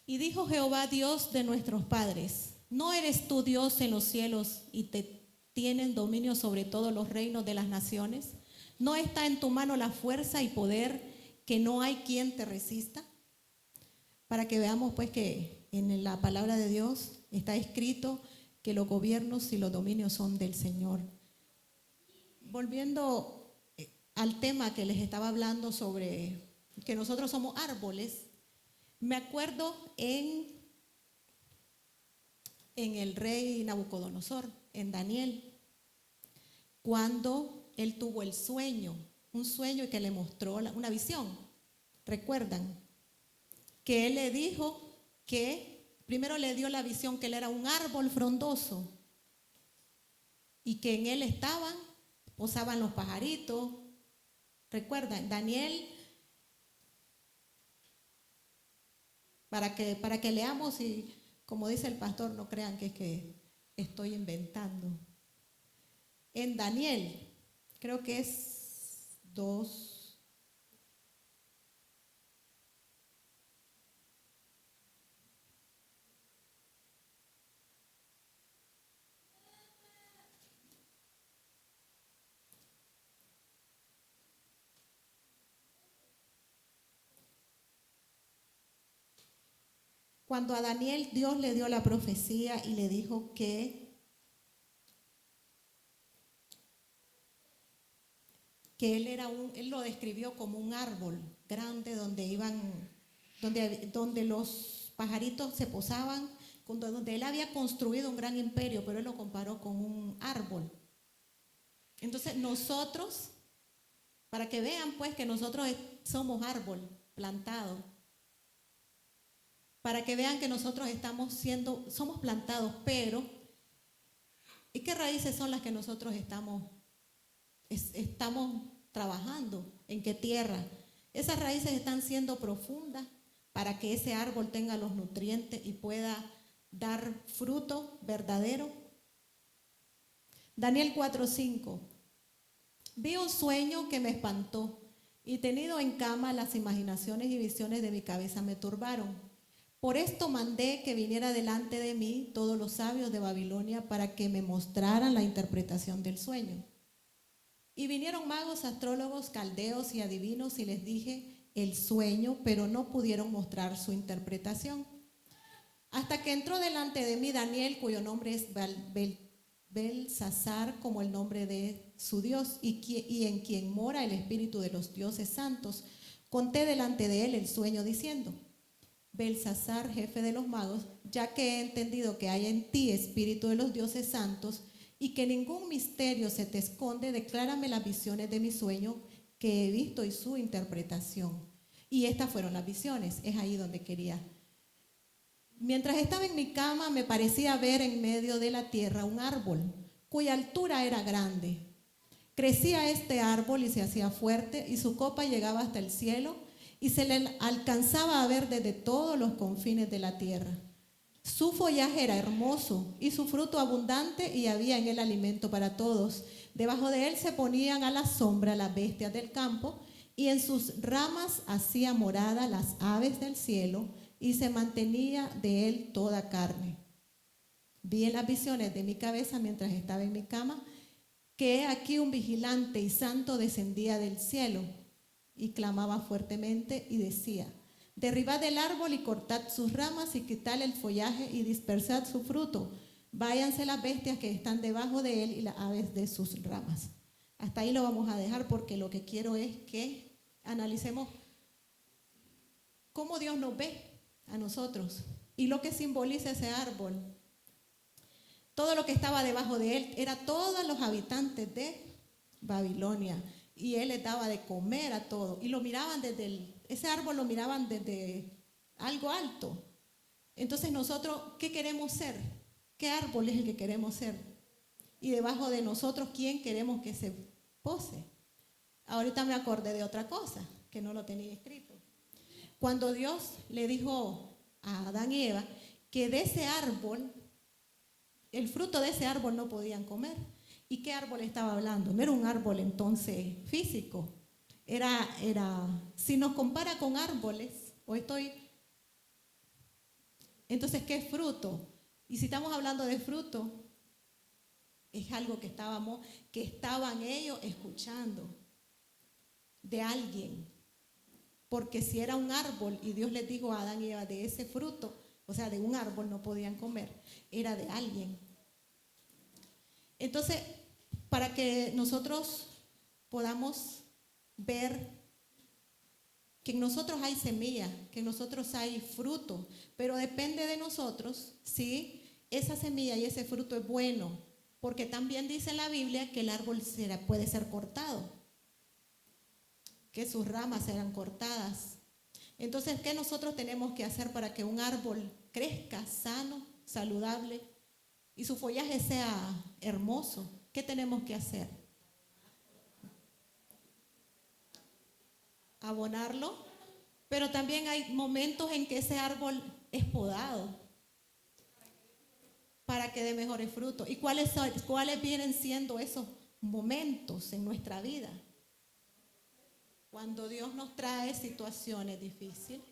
Y dijo Jehová, Dios de nuestros padres, ¿no eres tú Dios en los cielos y te tienen dominio sobre todos los reinos de las naciones? ¿No está en tu mano la fuerza y poder que no hay quien te resista? Para que veamos pues que en la palabra de Dios está escrito que los gobiernos y los dominios son del Señor. Volviendo al tema que les estaba hablando sobre que nosotros somos árboles, me acuerdo en el rey Nabucodonosor, en Daniel, cuando él tuvo el sueño un sueño y que le mostró una visión. ¿Recuerdan? Que él le dijo que primero le dio la visión que él era un árbol frondoso y que en él posaban los pajaritos. ¿Recuerdan? Daniel, para que leamos y como dice el pastor, no crean que es que estoy inventando. En Daniel, creo que es 2. Cuando a Daniel Dios le dio la profecía y le dijo que él lo describió como un árbol grande donde los pajaritos se posaban, donde él había construido un gran imperio, pero él lo comparó con un árbol. Entonces nosotros, para que vean pues que nosotros somos árbol plantado, para que vean que nosotros somos plantados, pero ¿y qué raíces son las que nosotros estamos trabajando? ¿En qué tierra? Esas raíces están siendo profundas para que ese árbol tenga los nutrientes y pueda dar fruto verdadero. Daniel 4:5. Vi un sueño que me espantó y tenido en cama las imaginaciones y visiones de mi cabeza me turbaron. Por esto mandé que viniera delante de mí todos los sabios de Babilonia para que me mostraran la interpretación del sueño. Y vinieron magos, astrólogos, caldeos y adivinos y les dije el sueño, pero no pudieron mostrar su interpretación. Hasta que entró delante de mí Daniel, cuyo nombre es Belsasar, como el nombre de su Dios, y en quien mora el espíritu de los dioses santos. Conté delante de él el sueño diciendo: Belsasar, jefe de los magos, ya que he entendido que hay en ti espíritu de los dioses santos y que ningún misterio se te esconde, declárame las visiones de mi sueño que he visto y su interpretación. Y estas fueron las visiones, es ahí donde quería. Mientras estaba en mi cama me parecía ver en medio de la tierra un árbol cuya altura era grande. Crecía este árbol y se hacía fuerte y su copa llegaba hasta el cielo y se le alcanzaba a ver desde todos los confines de la tierra. Su follaje era hermoso y su fruto abundante y había en él alimento para todos. Debajo de él se ponían a la sombra las bestias del campo y en sus ramas hacía morada las aves del cielo y se mantenía de él toda carne. Vi en las visiones de mi cabeza mientras estaba en mi cama que he aquí un vigilante y santo descendía del cielo y clamaba fuertemente y decía: derribad el árbol y cortad sus ramas y quitad el follaje y dispersad su fruto. Váyanse las bestias que están debajo de él y las aves de sus ramas. Hasta ahí lo vamos a dejar porque lo que quiero es que analicemos cómo Dios nos ve a nosotros y lo que simboliza ese árbol. Todo lo que estaba debajo de él era todos los habitantes de Babilonia. Y él les daba de comer a todos. Y lo miraban ese árbol lo miraban desde algo alto. Entonces nosotros, ¿qué queremos ser? ¿Qué árbol es el que queremos ser? Y debajo de nosotros, ¿quién queremos que se pose? Ahorita me acordé de otra cosa, que no lo tenía escrito. Cuando Dios le dijo a Adán y Eva que de ese árbol, el fruto de ese árbol no podían comer. ¿Y qué árbol estaba hablando? No era un árbol entonces físico. Si nos compara con árboles, entonces, ¿qué es fruto? Y si estamos hablando de fruto, es algo que estaban ellos escuchando de alguien. Porque si era un árbol y Dios les dijo a Adán y Eva de ese fruto, o sea, de un árbol no podían comer, era de alguien. Entonces, para que nosotros podamos ver que en nosotros hay semilla, que en nosotros hay fruto, pero depende de nosotros si esa semilla y ese fruto es bueno, porque también dice en la Biblia que el árbol puede ser cortado. que sus ramas eran cortadas. Entonces, ¿qué nosotros tenemos que hacer para que un árbol crezca sano, saludable y su follaje sea hermoso? ¿Qué tenemos que hacer? Abonarlo, pero también hay momentos en que ese árbol es podado para que dé mejores frutos. ¿Y cuáles vienen siendo esos momentos en nuestra vida? Cuando Dios nos trae situaciones difíciles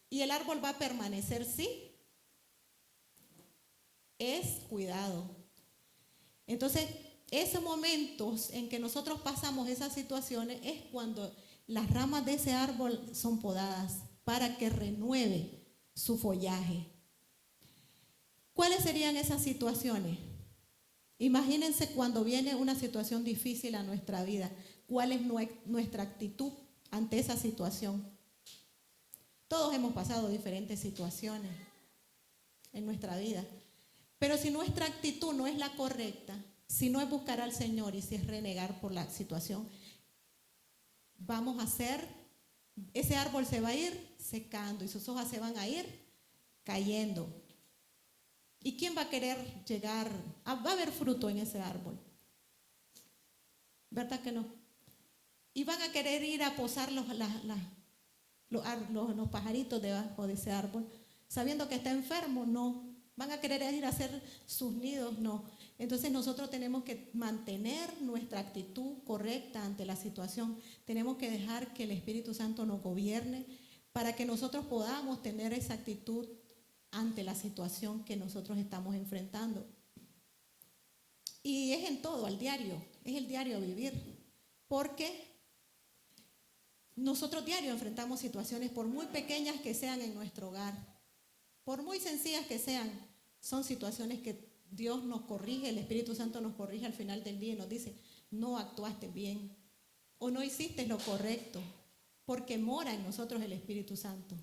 y el árbol va a permanecer, sí, es cuidado. Entonces, esos momentos en que nosotros pasamos esas situaciones es cuando las ramas de ese árbol son podadas para que renueve su follaje. ¿Cuáles serían esas situaciones? Imagínense cuando viene una situación difícil a nuestra vida. ¿Cuál es nuestra actitud ante esa situación? Todos hemos pasado diferentes situaciones en nuestra vida. Pero si nuestra actitud no es la correcta, si no es buscar al Señor y si es renegar por la situación, ese árbol se va a ir secando y sus hojas se van a ir cayendo. ¿Y quién va a querer llegar? Va a haber fruto en ese árbol. ¿Verdad que no? Y van a querer ir a posar los pajaritos debajo de ese árbol, sabiendo que está enfermo. No. Van a querer ir a hacer sus nidos. No. Entonces nosotros tenemos que mantener nuestra actitud correcta ante la situación. Tenemos que dejar que el Espíritu Santo nos gobierne para que nosotros podamos tener esa actitud ante la situación que nosotros estamos enfrentando. Y es en todo, al diario, es el diario vivir, porque nosotros diario enfrentamos situaciones, por muy pequeñas que sean en nuestro hogar, por muy sencillas que sean, son situaciones que Dios nos corrige, el Espíritu Santo nos corrige al final del día y nos dice, no actuaste bien o no hiciste lo correcto, porque mora en nosotros el Espíritu Santo.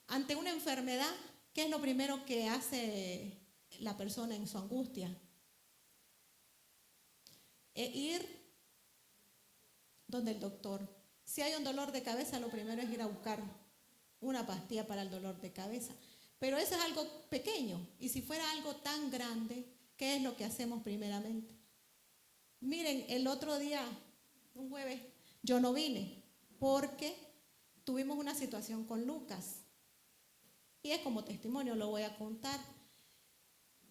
Ante una enfermedad, ¿qué es lo primero que hace la persona en su angustia? Ir donde el doctor. Si hay un dolor de cabeza, lo primero es ir a buscar una pastilla para el dolor de cabeza. Pero eso es algo pequeño. Y si fuera algo tan grande, ¿qué es lo que hacemos primeramente? Miren, el otro día, un jueves, yo no vine porque tuvimos una situación con Lucas. Y es como testimonio, lo voy a contar.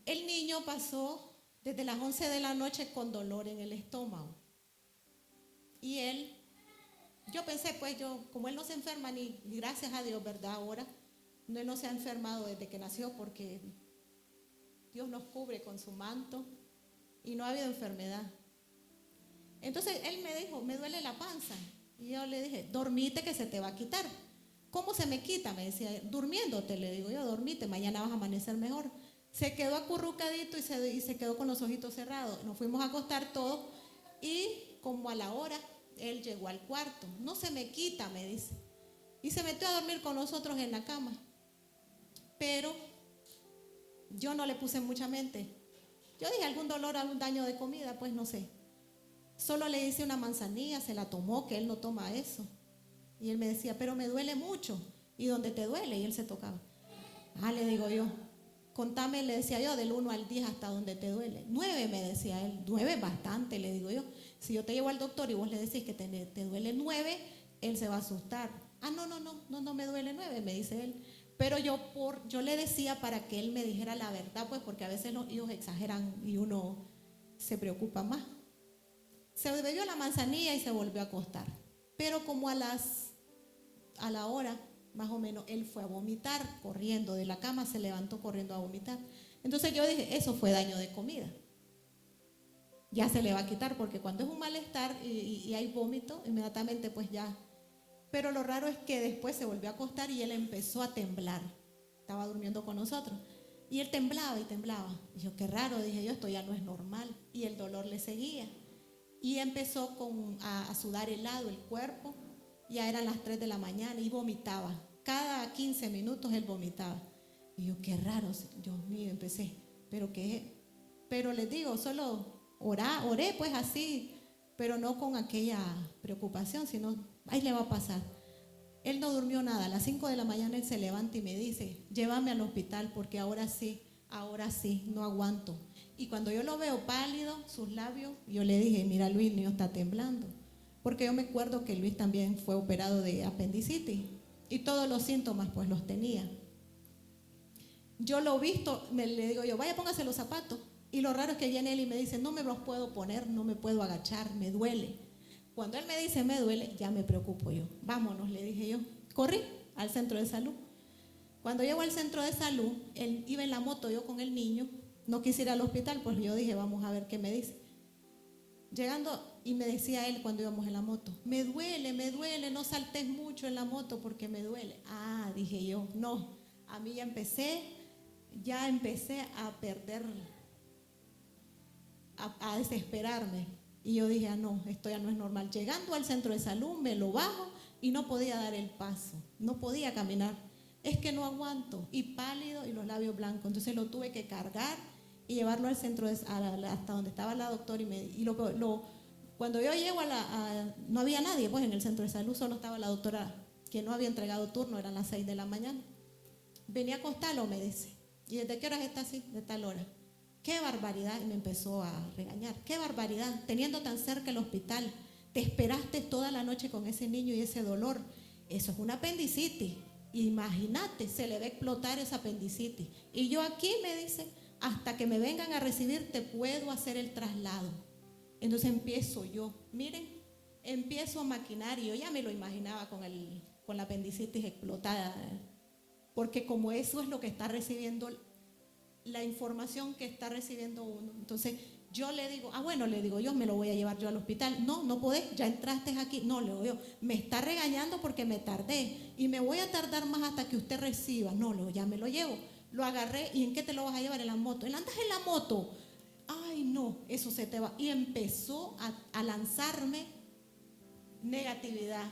El niño pasó desde las 11 de la noche con dolor en el estómago. Y yo pensé, pues como él no se enferma ni gracias a Dios, ¿verdad? Ahora, él no se ha enfermado desde que nació porque Dios nos cubre con su manto y no ha habido enfermedad. Entonces él me dijo, me duele la panza. Y yo le dije, dormite que se te va a quitar. ¿Cómo se me quita? Me decía, durmiéndote, le digo yo, dormite, mañana vas a amanecer mejor. Se quedó acurrucadito y se quedó con los ojitos cerrados. Nos fuimos a acostar todos y como a la hora, él llegó al cuarto. No se me quita, me dice. Y se metió a dormir con nosotros en la cama. Pero yo no le puse mucha mente. Yo dije, algún dolor, algún daño de comida, pues no sé. Solo le hice una manzanilla, se la tomó, que él no toma eso. Y él me decía, pero me duele mucho. ¿Y dónde te duele? Y él se tocaba. Le digo yo, contame, le decía yo, del 1 al 10 hasta dónde te duele. 9, me decía él. 9 es bastante, le digo yo. Si yo te llevo al doctor y vos le decís que te duele 9, él se va a asustar. No me duele 9, me dice él. Pero yo le decía para que él me dijera la verdad, pues porque a veces los hijos exageran y uno se preocupa más. Se bebió la manzanilla y se volvió a acostar. Pero como a la hora, más o menos, él fue a vomitar corriendo de la cama, se levantó corriendo a vomitar. Entonces yo dije, eso fue daño de comida. Ya se le va a quitar porque cuando es un malestar y hay vómito, inmediatamente pues ya. Pero lo raro es que después se volvió a acostar y él empezó a temblar. Estaba durmiendo con nosotros. Y él temblaba y temblaba. Y yo, qué raro, dije yo, esto ya no es normal. Y el dolor le seguía. Y empezó a sudar helado el cuerpo. Ya eran las 3 de la mañana y vomitaba. Cada 15 minutos él vomitaba. Y yo, qué raro, Dios mío, empecé. Pero les digo, solo oré pues así, pero no con aquella preocupación, sino ahí le va a pasar. Él no durmió nada. A las 5 de la mañana él se levanta y me dice, llévame al hospital porque ahora sí, no aguanto. Y cuando yo lo veo pálido, sus labios, yo le dije, mira Luis, el niño está temblando. Porque yo me acuerdo que Luis también fue operado de apendicitis y todos los síntomas pues los tenía. Yo lo he visto, le digo yo, vaya póngase los zapatos. Y lo raro es que viene él y me dice, no me los puedo poner, no me puedo agachar, me duele. Cuando él me dice me duele, ya me preocupo yo. Vámonos, le dije yo. Corrí al centro de salud. Cuando llego al centro de salud, él iba en la moto, yo con el niño. No quise ir al hospital, pues yo dije, vamos a ver qué me dice. Llegando, y me decía él cuando íbamos en la moto, me duele, no saltes mucho en la moto porque me duele. Ah, dije yo, no, a mí ya empecé a perder, a desesperarme. Y yo dije, ah, no, esto ya no es normal. Llegando al centro de salud, me lo bajo y no podía dar el paso, no podía caminar. Es que no aguanto, y pálido y los labios blancos. Entonces lo tuve que cargar y llevarlo al centro, hasta donde estaba la doctora. Cuando yo llego no había nadie pues en el centro de salud, solo estaba la doctora que no había entregado turno, eran las 6 de la mañana. Venía a acostarlo, me dice. ¿Y desde qué horas está así? De tal hora. ¡Qué barbaridad! Y me empezó a regañar. ¡Qué barbaridad! Teniendo tan cerca el hospital, te esperaste toda la noche con ese niño y ese dolor. Eso es una apendicitis. Imagínate, se le va a explotar esa apendicitis. Y yo aquí, me dice, hasta que me vengan a recibir te puedo hacer el traslado. Entonces empiezo yo, miren, empiezo a maquinar y yo ya me lo imaginaba con la apendicitis explotada, porque como eso es lo que está recibiendo, la información que está recibiendo uno. Entonces yo le digo, bueno, le digo yo, me lo voy a llevar yo al hospital. No podés, ya entraste aquí. No, le digo yo, me está regañando porque me tardé y me voy a tardar más hasta que usted reciba. No, le digo, ya me lo llevo. Lo agarré. ¿Y en qué te lo vas a llevar? En la moto. ¿Él andas en la moto? Ay, no, eso se te va. Y empezó a lanzarme negatividad.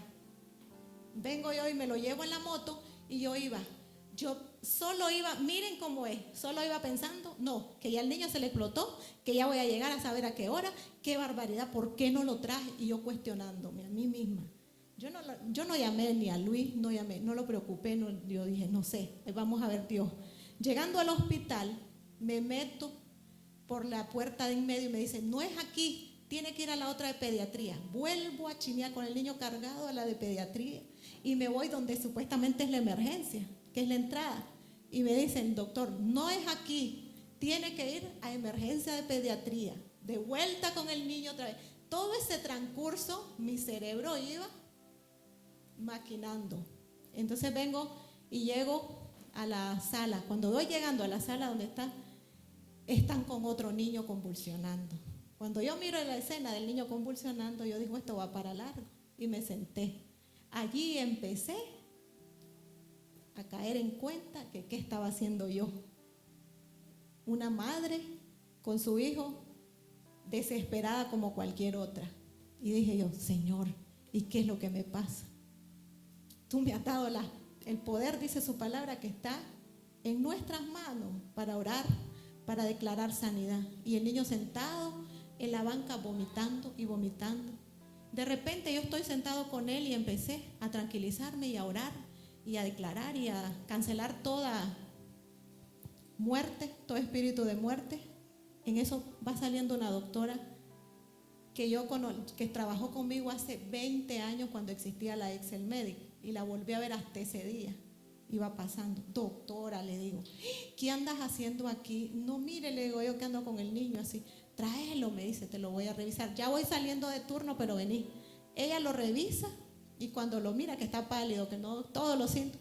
Vengo yo y me lo llevo en la moto y yo solo iba, miren cómo es, solo iba pensando, no, que ya el niño se le explotó, que ya voy a llegar a saber a qué hora, qué barbaridad, ¿por qué no lo traje? Y yo cuestionándome a mí misma. Yo no llamé ni a Luis, no lo preocupé, yo dije, no sé, vamos a ver Dios. Llegando al hospital, me meto por la puerta de en medio y me dicen, no es aquí, tiene que ir a la otra de pediatría. Vuelvo a chinear con el niño cargado a la de pediatría y me voy donde supuestamente es la emergencia, que es la entrada. Y me dicen, doctor, no es aquí, tiene que ir a emergencia de pediatría. De vuelta con el niño otra vez. Todo ese transcurso, mi cerebro iba maquinando. Entonces vengo y llego a la sala. Cuando voy llegando a la sala donde están con otro niño convulsionando. Cuando yo miro la escena del niño convulsionando, yo digo, esto va para largo. Y me senté. Allí empecé a caer en cuenta que qué estaba haciendo yo. Una madre con su hijo desesperada como cualquier otra. Y dije yo, Señor, ¿y qué es lo que me pasa? Tú me has dado el poder, dice su palabra, que está en nuestras manos para orar, para declarar sanidad. Y el niño sentado en la banca vomitando y vomitando. De repente yo estoy sentado con él y empecé a tranquilizarme y a orar y a declarar y a cancelar toda muerte, todo espíritu de muerte. En eso va saliendo una doctora que trabajó conmigo hace 20 años cuando existía la Excel Medic, y la volví a ver hasta ese día. Iba pasando, doctora, le digo, ¿qué andas haciendo aquí? No, mire, le digo yo que ando con el niño así. Tráelo, me dice, te lo voy a revisar. Ya voy saliendo de turno, pero vení. Ella lo revisa y cuando lo mira que está pálido, que no, todo lo siento.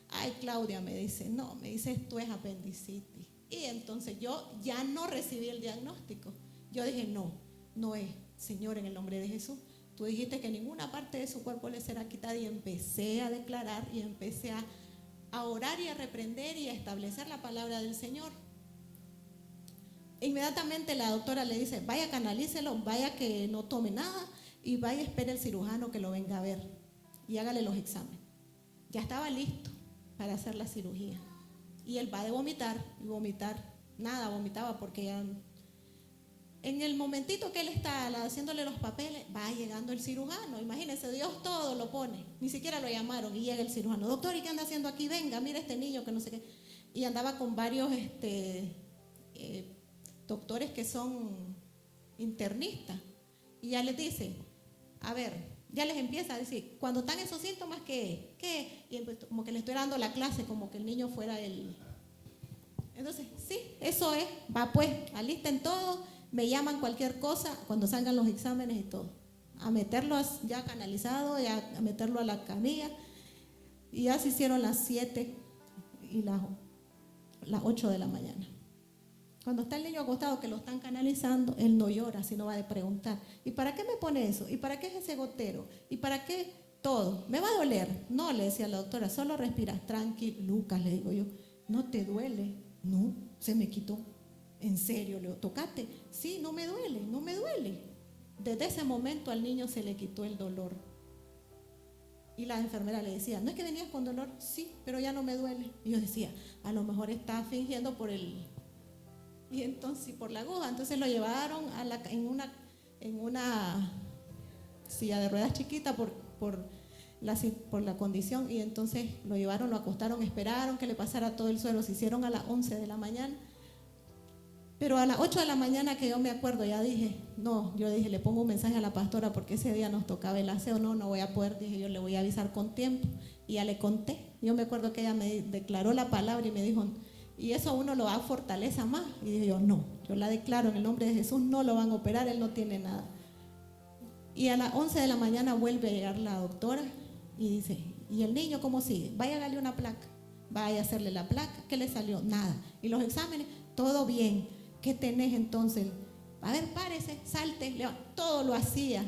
Ay, Claudia, me dice, no, me dice, esto es apendicitis. Y entonces yo ya no recibí el diagnóstico. Yo dije, no es, Señor, en el nombre de Jesús. Tú dijiste que ninguna parte de su cuerpo le será quitada, y empecé a declarar y empecé a orar y a reprender y a establecer la palabra del Señor. Inmediatamente la doctora le dice, vaya, canalícelo, vaya que no tome nada y vaya, espere el cirujano que lo venga a ver y hágale los exámenes. Ya estaba listo para hacer la cirugía. Y él va de vomitar y vomitar, nada, vomitaba porque ya... En el momentito que él está haciéndole los papeles, va llegando el cirujano. Imagínense, Dios todo lo pone. Ni siquiera lo llamaron y llega el cirujano. Doctor, ¿y qué anda haciendo aquí? Venga, mira este niño que no sé qué. Y andaba con varios doctores que son internistas. Y ya les dice, a ver, ya les empieza a decir, cuando están esos síntomas, ¿qué? Y como que le estoy dando la clase, como que el niño fuera el... Entonces, sí, eso es. Va pues, alisten todo. Me llaman cualquier cosa cuando salgan los exámenes y todo. A meterlo ya canalizado, ya a meterlo a la camilla. Y ya se hicieron las 7 y las 8 de la mañana. Cuando está el niño acostado que lo están canalizando, él no llora, sino va a preguntar, ¿y para qué me pone eso? ¿Y para qué es ese gotero? ¿Y para qué todo? ¿Me va a doler? No, le decía la doctora, solo respiras. Tranqui, Lucas, le digo yo, ¿no te duele? No, se me quitó. ¿En serio? Le digo, ¿tocaste? Sí, no me duele, no me duele. Desde ese momento al niño se le quitó el dolor. Y la enfermera le decía, ¿no es que venías con dolor? Sí, pero ya no me duele. Y yo decía, a lo mejor está fingiendo por el... Y entonces, por la aguja. Entonces lo llevaron en una silla de ruedas chiquita por la condición. Y entonces lo llevaron, lo acostaron, esperaron que le pasara todo el suelo. Se hicieron a las 11 de la mañana. Pero a las 8 de la mañana, que yo me acuerdo, ya dije, yo dije, le pongo un mensaje a la pastora porque ese día nos tocaba el aseo. No voy a poder, dije yo, le voy a avisar con tiempo. Y ya le conté. Yo me acuerdo que ella me declaró la palabra y me dijo, y eso a uno lo da fortaleza más. Y dije yo, no, yo la declaro en el nombre de Jesús, no lo van a operar, él no tiene nada. Y a las 11 de la mañana vuelve a llegar la doctora y dice, ¿y el niño cómo sigue? Vaya a darle una placa. Vaya a hacerle la placa. ¿Qué le salió? Nada. Y los exámenes, todo bien. ¿Qué tenés entonces? A ver, párese, salte, todo lo hacía.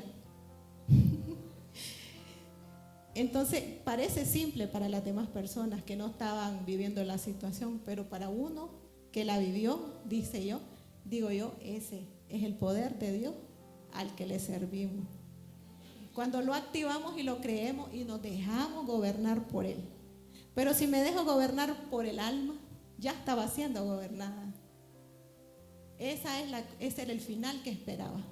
Entonces, parece simple para las demás personas que no estaban viviendo la situación, pero para uno que la vivió, digo yo, ese es el poder de Dios al que le servimos. Cuando lo activamos y lo creemos y nos dejamos gobernar por Él. Pero si me dejo gobernar por el alma, ya estaba siendo gobernada. Ese era el final que esperaba.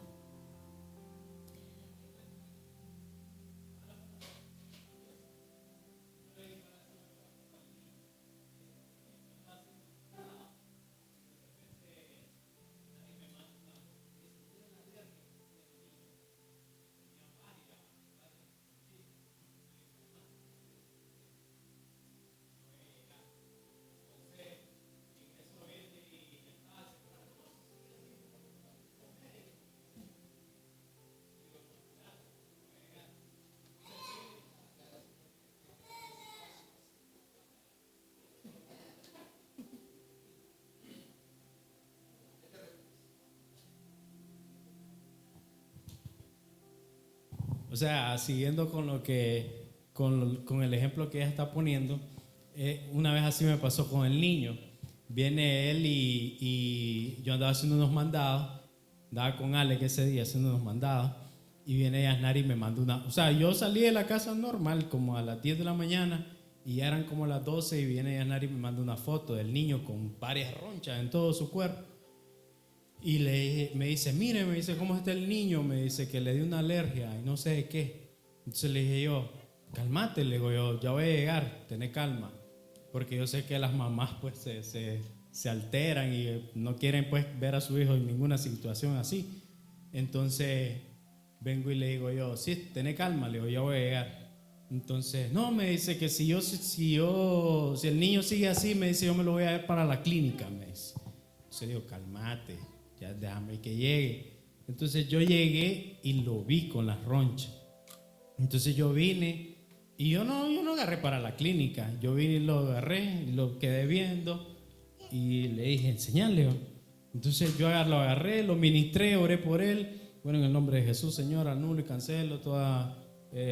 O sea, siguiendo con lo que con el ejemplo que ella está poniendo, una vez así me pasó con el niño. Viene él y yo andaba haciendo unos mandados, andaba con Alex ese día haciendo unos mandados, y viene Yasnari y me manda una... O sea, yo salí de la casa normal como a las 10 de la mañana y ya eran como las 12 y viene Yasnari y me manda una foto del niño con varias ronchas en todo su cuerpo. Y me dice, mire, me dice, ¿cómo está el niño? Me dice que le dio una alergia y no sé de qué. Entonces le dije yo, cálmate, le digo yo, ya voy a llegar, tené calma. Porque yo sé que las mamás pues se alteran y no quieren pues ver a su hijo en ninguna situación así. Entonces vengo y le digo yo, sí, tené calma, le digo, ya voy a llegar. Entonces, no, me dice que si el niño sigue así, me dice, yo me lo voy a ver para la clínica, me dice. Entonces le digo, cálmate, ya déjame que llegue. Entonces yo llegué y lo vi con las ronchas. Entonces yo vine y yo no agarré para la clínica. Yo vine y lo agarré y lo quedé viendo y le dije, enseñale. Entonces yo lo agarré, lo ministré, oré por él. Bueno, en el nombre de Jesús, Señor, anulo y cancelo toda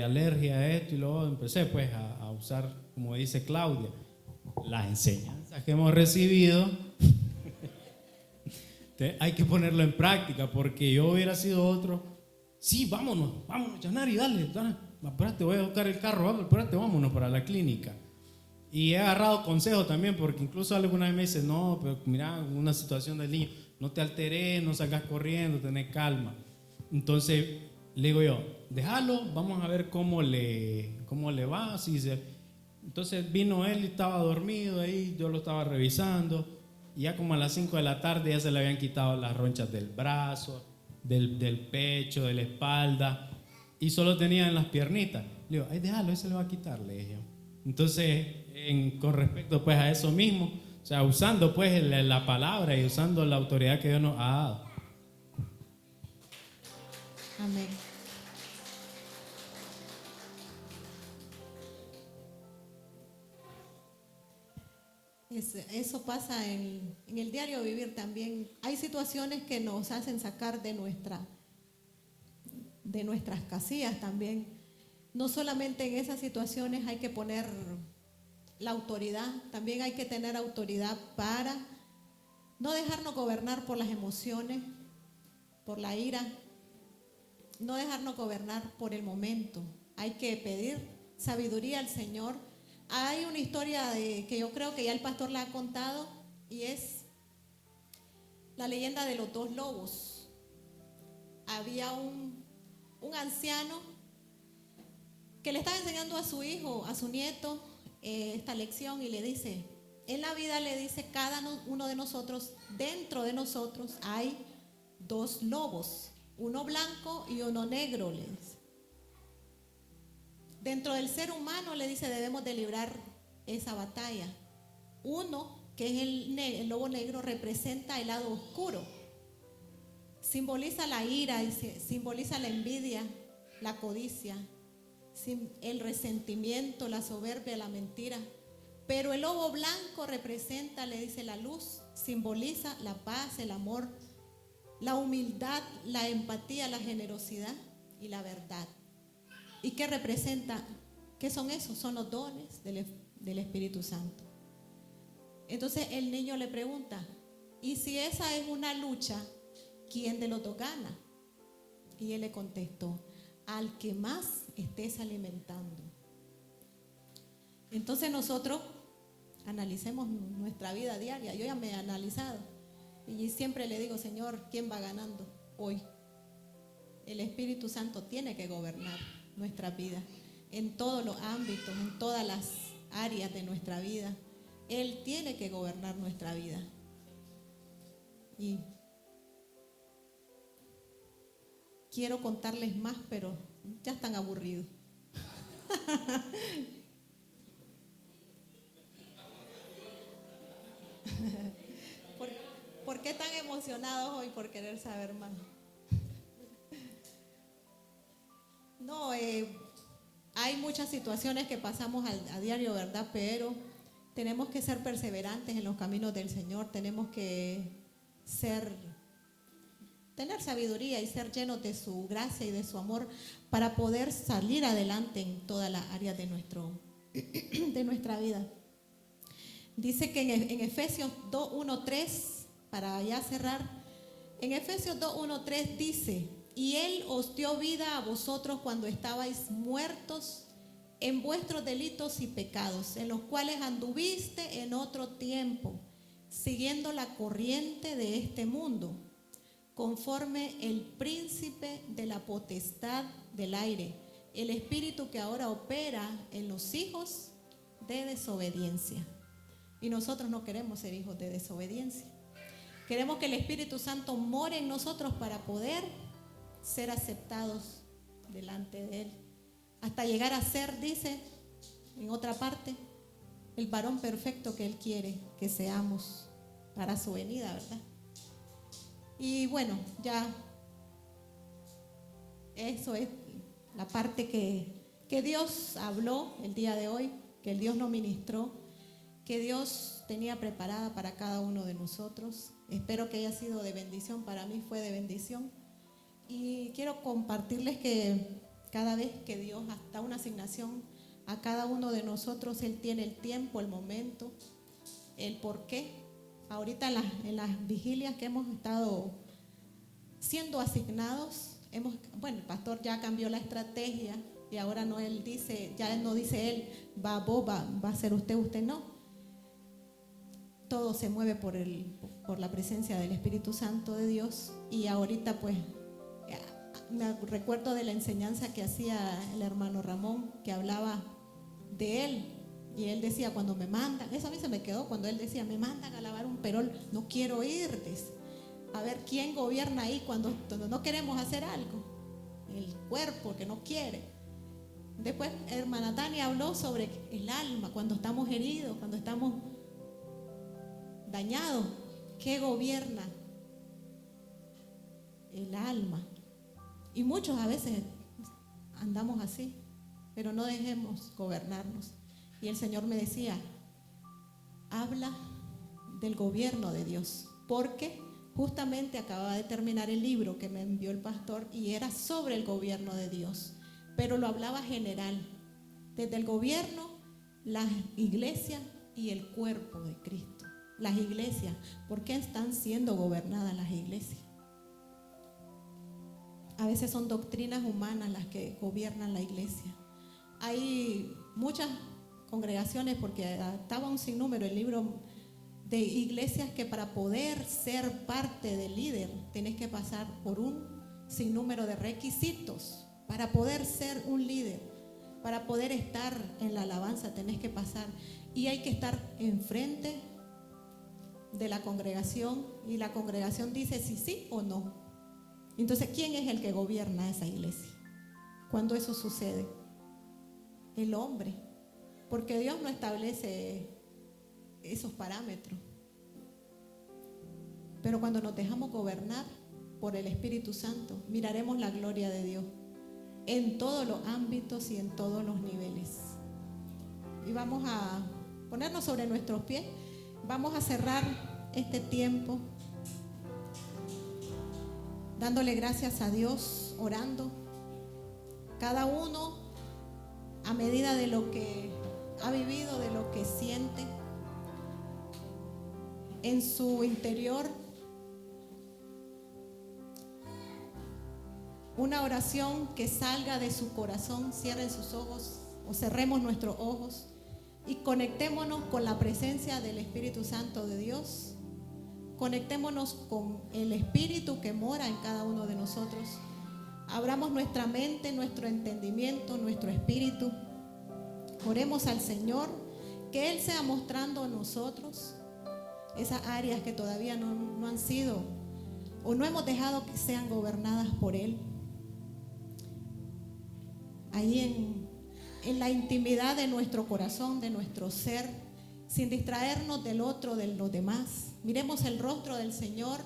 alergia a esto y luego empecé pues a usar, como dice Claudia, las enseñanzas que hemos recibido. Hay que ponerlo en práctica, porque yo hubiera sido otro. Sí, vámonos, Yasnari, dale, espérate, voy a buscar el carro, espérate, vámonos para la clínica. Y he agarrado consejos también, porque incluso alguna vez me dice, no, pero mira, una situación del niño, no te alteres, no salgas corriendo, tenés calma. Entonces le digo yo, déjalo, vamos a ver cómo le va. Entonces vino él y estaba dormido ahí, yo lo estaba revisando. Y ya como a las 5 de la tarde ya se le habían quitado las ronchas del brazo, del pecho, de la espalda, y solo tenía en las piernitas. Le digo, ay, déjalo, ese le va a quitar, le dije. Entonces, con respecto pues a eso mismo, o sea, usando pues la palabra y usando la autoridad que Dios nos ha dado. Amén. Eso pasa en el diario vivir también. Hay situaciones que nos hacen sacar de nuestras casillas también. No solamente en esas situaciones hay que poner la autoridad, también hay que tener autoridad para no dejarnos gobernar por las emociones, por la ira, no dejarnos gobernar por el momento. Hay que pedir sabiduría al Señor. Hay una historia que yo creo que ya el pastor la ha contado, y es la leyenda de los dos lobos. Había un anciano que le estaba enseñando a su hijo, a su nieto, esta lección, y le dice, en la vida, le dice, cada uno de nosotros, dentro de nosotros hay dos lobos, uno blanco y uno negro, le dice. Dentro del ser humano, le dice, debemos de librar esa batalla. Uno, que es el lobo negro, representa el lado oscuro. Simboliza la ira, simboliza la envidia, la codicia, el resentimiento, la soberbia, la mentira. Pero el lobo blanco representa, le dice, la luz, simboliza la paz, el amor, la humildad, la empatía, la generosidad y la verdad. ¿Y qué representa? ¿Qué son esos? Son los dones del Espíritu Santo. Entonces el niño le pregunta, ¿y si esa es una lucha, quién de los dos gana? Y él le contestó, al que más estés alimentando. Entonces nosotros analicemos nuestra vida diaria. Yo ya me he analizado y siempre le digo, Señor, ¿quién va ganando hoy? El Espíritu Santo tiene que gobernar nuestra vida en todos los ámbitos, en todas las áreas de nuestra vida. Él tiene que gobernar nuestra vida. Y quiero contarles más, pero ya están aburridos. ¿Por qué tan emocionados hoy por querer saber más? No, hay muchas situaciones que pasamos a diario, ¿verdad? Pero tenemos que ser perseverantes en los caminos del Señor. Tenemos que tener sabiduría y ser llenos de su gracia y de su amor para poder salir adelante en todas las áreas de nuestra vida. Dice que en Efesios 2:1-3, para ya cerrar, en Efesios 2:1-3 dice, y Él os dio vida a vosotros cuando estabais muertos en vuestros delitos y pecados, en los cuales anduviste en otro tiempo, siguiendo la corriente de este mundo, conforme el príncipe de la potestad del aire, el espíritu que ahora opera en los hijos de desobediencia. Y nosotros no queremos ser hijos de desobediencia. Queremos que el Espíritu Santo more en nosotros para poder ser aceptados delante de Él. Hasta llegar a ser, dice en otra parte, el varón perfecto que Él quiere que seamos para su venida, ¿verdad? Y bueno, ya eso es la parte que Dios habló el día de hoy, que Dios nos ministró, que Dios tenía preparada para cada uno de nosotros. Espero que haya sido de bendición. Para mí fue de bendición. Y quiero compartirles que cada vez que Dios da una asignación a cada uno de nosotros, Él tiene el tiempo, el momento, el por qué. Ahorita en las vigilias que hemos estado siendo asignados, el pastor ya cambió la estrategia y ahora no dice él, va a ser usted no. todo se mueve por la presencia del Espíritu Santo de Dios. Y ahorita pues me recuerdo de la enseñanza que hacía el hermano Ramón, que hablaba de él. Y él decía, cuando me mandan, eso a mí se me quedó, cuando él decía, me mandan a lavar un perol, no quiero ir, dice. A ver quién gobierna ahí cuando no queremos hacer algo. El cuerpo que no quiere. Después hermana Tania habló sobre el alma, cuando estamos heridos, cuando estamos dañados. ¿Qué gobierna? El alma. Y muchos a veces andamos así, pero no dejemos gobernarnos. Y el Señor me decía, habla del gobierno de Dios, porque justamente acababa de terminar el libro que me envió el pastor y era sobre el gobierno de Dios, pero lo hablaba general, desde el gobierno, las iglesias y el cuerpo de Cristo. Las iglesias, ¿por qué están siendo gobernadas las iglesias? A veces son doctrinas humanas las que gobiernan la iglesia. Hay muchas congregaciones, porque estaba un sinnúmero el libro de iglesias, que para poder ser parte del líder tienes que pasar por un sinnúmero de requisitos. Para poder ser un líder, para poder estar en la alabanza tenés que pasar, y hay que estar enfrente de la congregación, y la congregación dice si sí o no. Entonces, ¿quién es el que gobierna esa iglesia cuando eso sucede? El hombre, porque Dios no establece esos parámetros. Pero cuando nos dejamos gobernar por el Espíritu Santo, miraremos la gloria de Dios en todos los ámbitos y en todos los niveles. Y vamos a ponernos sobre nuestros pies. Vamos a cerrar este tiempo dándole gracias a Dios, orando, cada uno a medida de lo que ha vivido, de lo que siente en su interior. Una oración que salga de su corazón. Cierren sus ojos o cerremos nuestros ojos y conectémonos con la presencia del Espíritu Santo de Dios. Conectémonos con el Espíritu que mora en cada uno de nosotros. Abramos nuestra mente, nuestro entendimiento, nuestro espíritu. Oremos al Señor, que Él sea mostrando a nosotros esas áreas que todavía no han sido o no hemos dejado que sean gobernadas por Él. Ahí en la intimidad de nuestro corazón, de nuestro ser, sin distraernos del otro, de los demás. Miremos el rostro del Señor,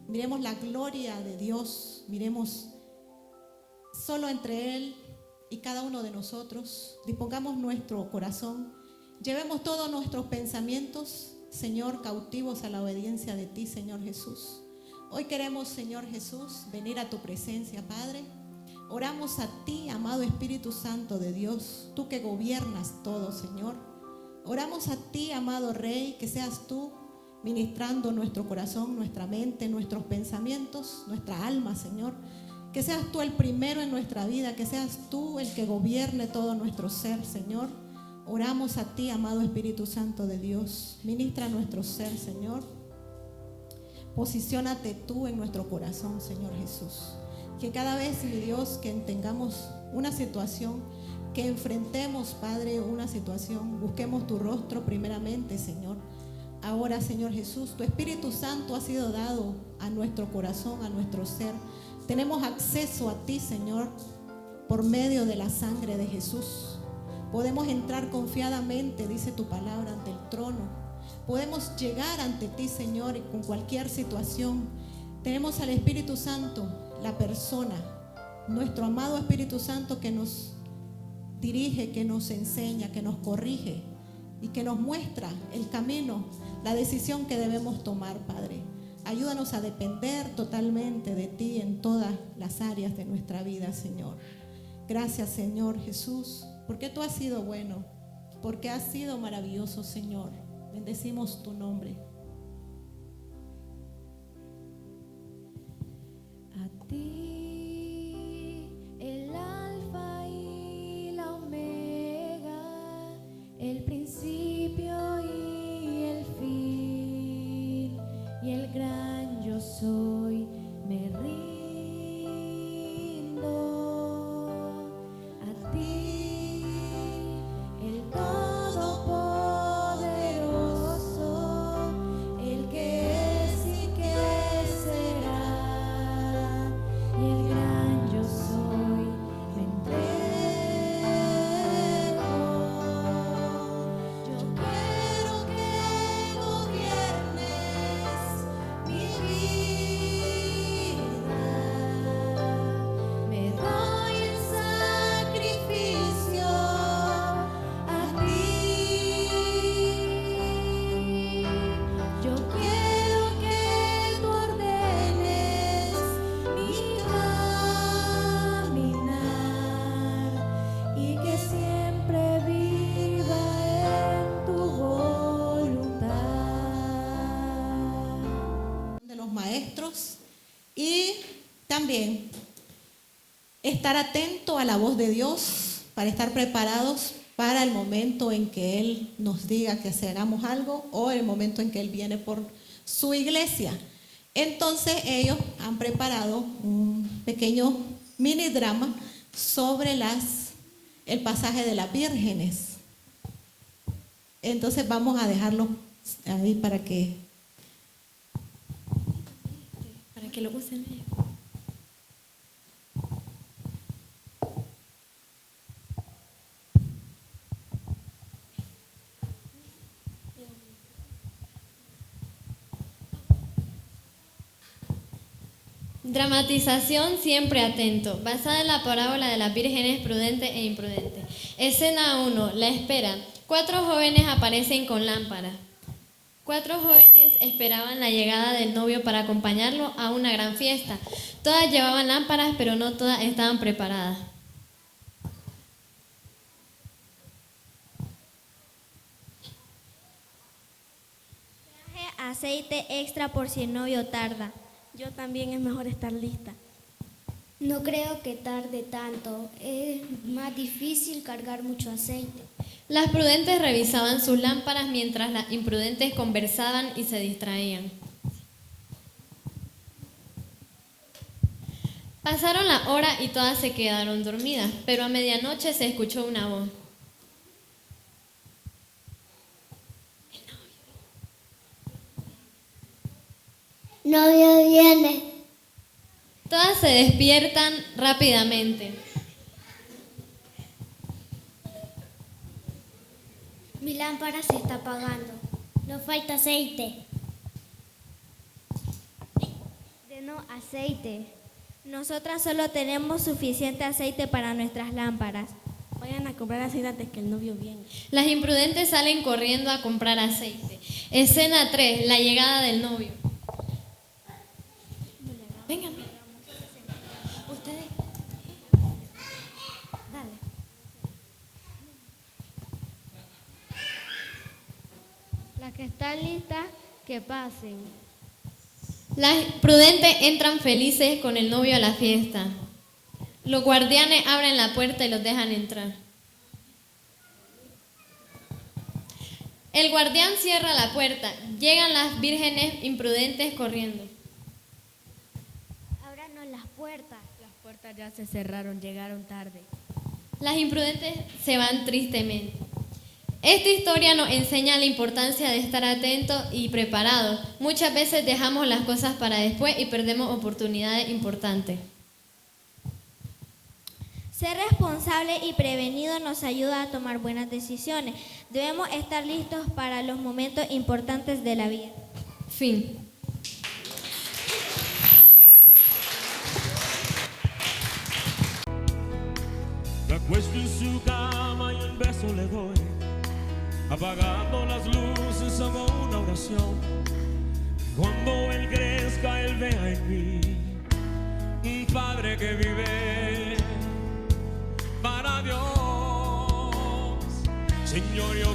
miremos la gloria de Dios, miremos solo entre Él y cada uno de nosotros. Dispongamos nuestro corazón, llevemos todos nuestros pensamientos, Señor, cautivos a la obediencia de ti, Señor Jesús. Hoy queremos, Señor Jesús, venir a tu presencia, Padre. Oramos a ti, amado Espíritu Santo de Dios, tú que gobiernas todo, Señor. Oramos a ti, amado Rey, que seas tú ministrando nuestro corazón, nuestra mente, nuestros pensamientos, nuestra alma, Señor. Que seas tú el primero en nuestra vida, que seas tú el que gobierne todo nuestro ser, Señor. Oramos a ti, amado Espíritu Santo de Dios. Ministra nuestro ser, Señor. Posiciónate tú en nuestro corazón, Señor Jesús. Que cada vez, mi Dios, que tengamos una situación, que enfrentemos, Padre, una situación, busquemos tu rostro primeramente, Señor. Ahora, Señor Jesús, tu Espíritu Santo ha sido dado a nuestro corazón, a nuestro ser. Tenemos acceso a ti, Señor, por medio de la sangre de Jesús. Podemos entrar confiadamente, dice tu palabra, ante el trono. Podemos llegar ante ti, Señor, y con cualquier situación. Tenemos al Espíritu Santo, la persona, nuestro amado Espíritu Santo, que nos dirige, que nos enseña, que nos corrige y que nos muestra el camino, la decisión que debemos tomar, Padre. Ayúdanos a depender totalmente de ti en todas las áreas de nuestra vida, Señor. Gracias, Señor Jesús, porque tú has sido bueno, porque has sido maravilloso, Señor. Bendecimos tu nombre. A ti, el alfa y la omega, el principio y el fin. También estar atento a la voz de Dios para estar preparados para el momento en que Él nos diga que hagamos algo o el momento en que Él viene por su iglesia. Entonces ellos han preparado un pequeño mini drama sobre el pasaje de las vírgenes. Entonces vamos a dejarlo ahí para que lo usen ellos. Dramatización siempre atento, basada en la parábola de las vírgenes prudente e imprudente. Escena 1, la espera. 4 jóvenes aparecen con lámparas. 4 jóvenes esperaban la llegada del novio para acompañarlo a una gran fiesta. Todas llevaban lámparas, pero no todas estaban preparadas. Traje aceite extra por si el novio tarda. Yo también, es mejor estar lista. No creo que tarde tanto. Es más difícil cargar mucho aceite. Las prudentes revisaban sus lámparas mientras las imprudentes conversaban y se distraían. Pasaron la hora y todas se quedaron dormidas, pero a medianoche se escuchó una voz. Novio viene. Todas se despiertan rápidamente. Mi lámpara se está apagando. Nos falta aceite. Denos aceite. Nosotras solo tenemos suficiente aceite para nuestras lámparas. Vayan a comprar aceite antes que el novio venga. Las imprudentes salen corriendo a comprar aceite. Escena 3, la llegada del novio. Vengan. Ustedes. Dale. Las que están listas, que pasen. Las prudentes entran felices con el novio a la fiesta. Los guardianes abren la puerta y los dejan entrar. El guardián cierra la puerta. Llegan las vírgenes imprudentes corriendo. Ábranos las puertas. Las puertas ya se cerraron, llegaron tarde. Las imprudentes se van tristemente. Esta historia nos enseña la importancia de estar atentos y preparados. Muchas veces dejamos las cosas para después y perdemos oportunidades importantes. Ser responsable y prevenido nos ayuda a tomar buenas decisiones. Debemos estar listos para los momentos importantes de la vida. Fin. Me acuesto en su cama y un beso le doy, apagando las luces hago una oración. Cuando él crezca, él vea en mí un padre que vive para Dios. Señor, yo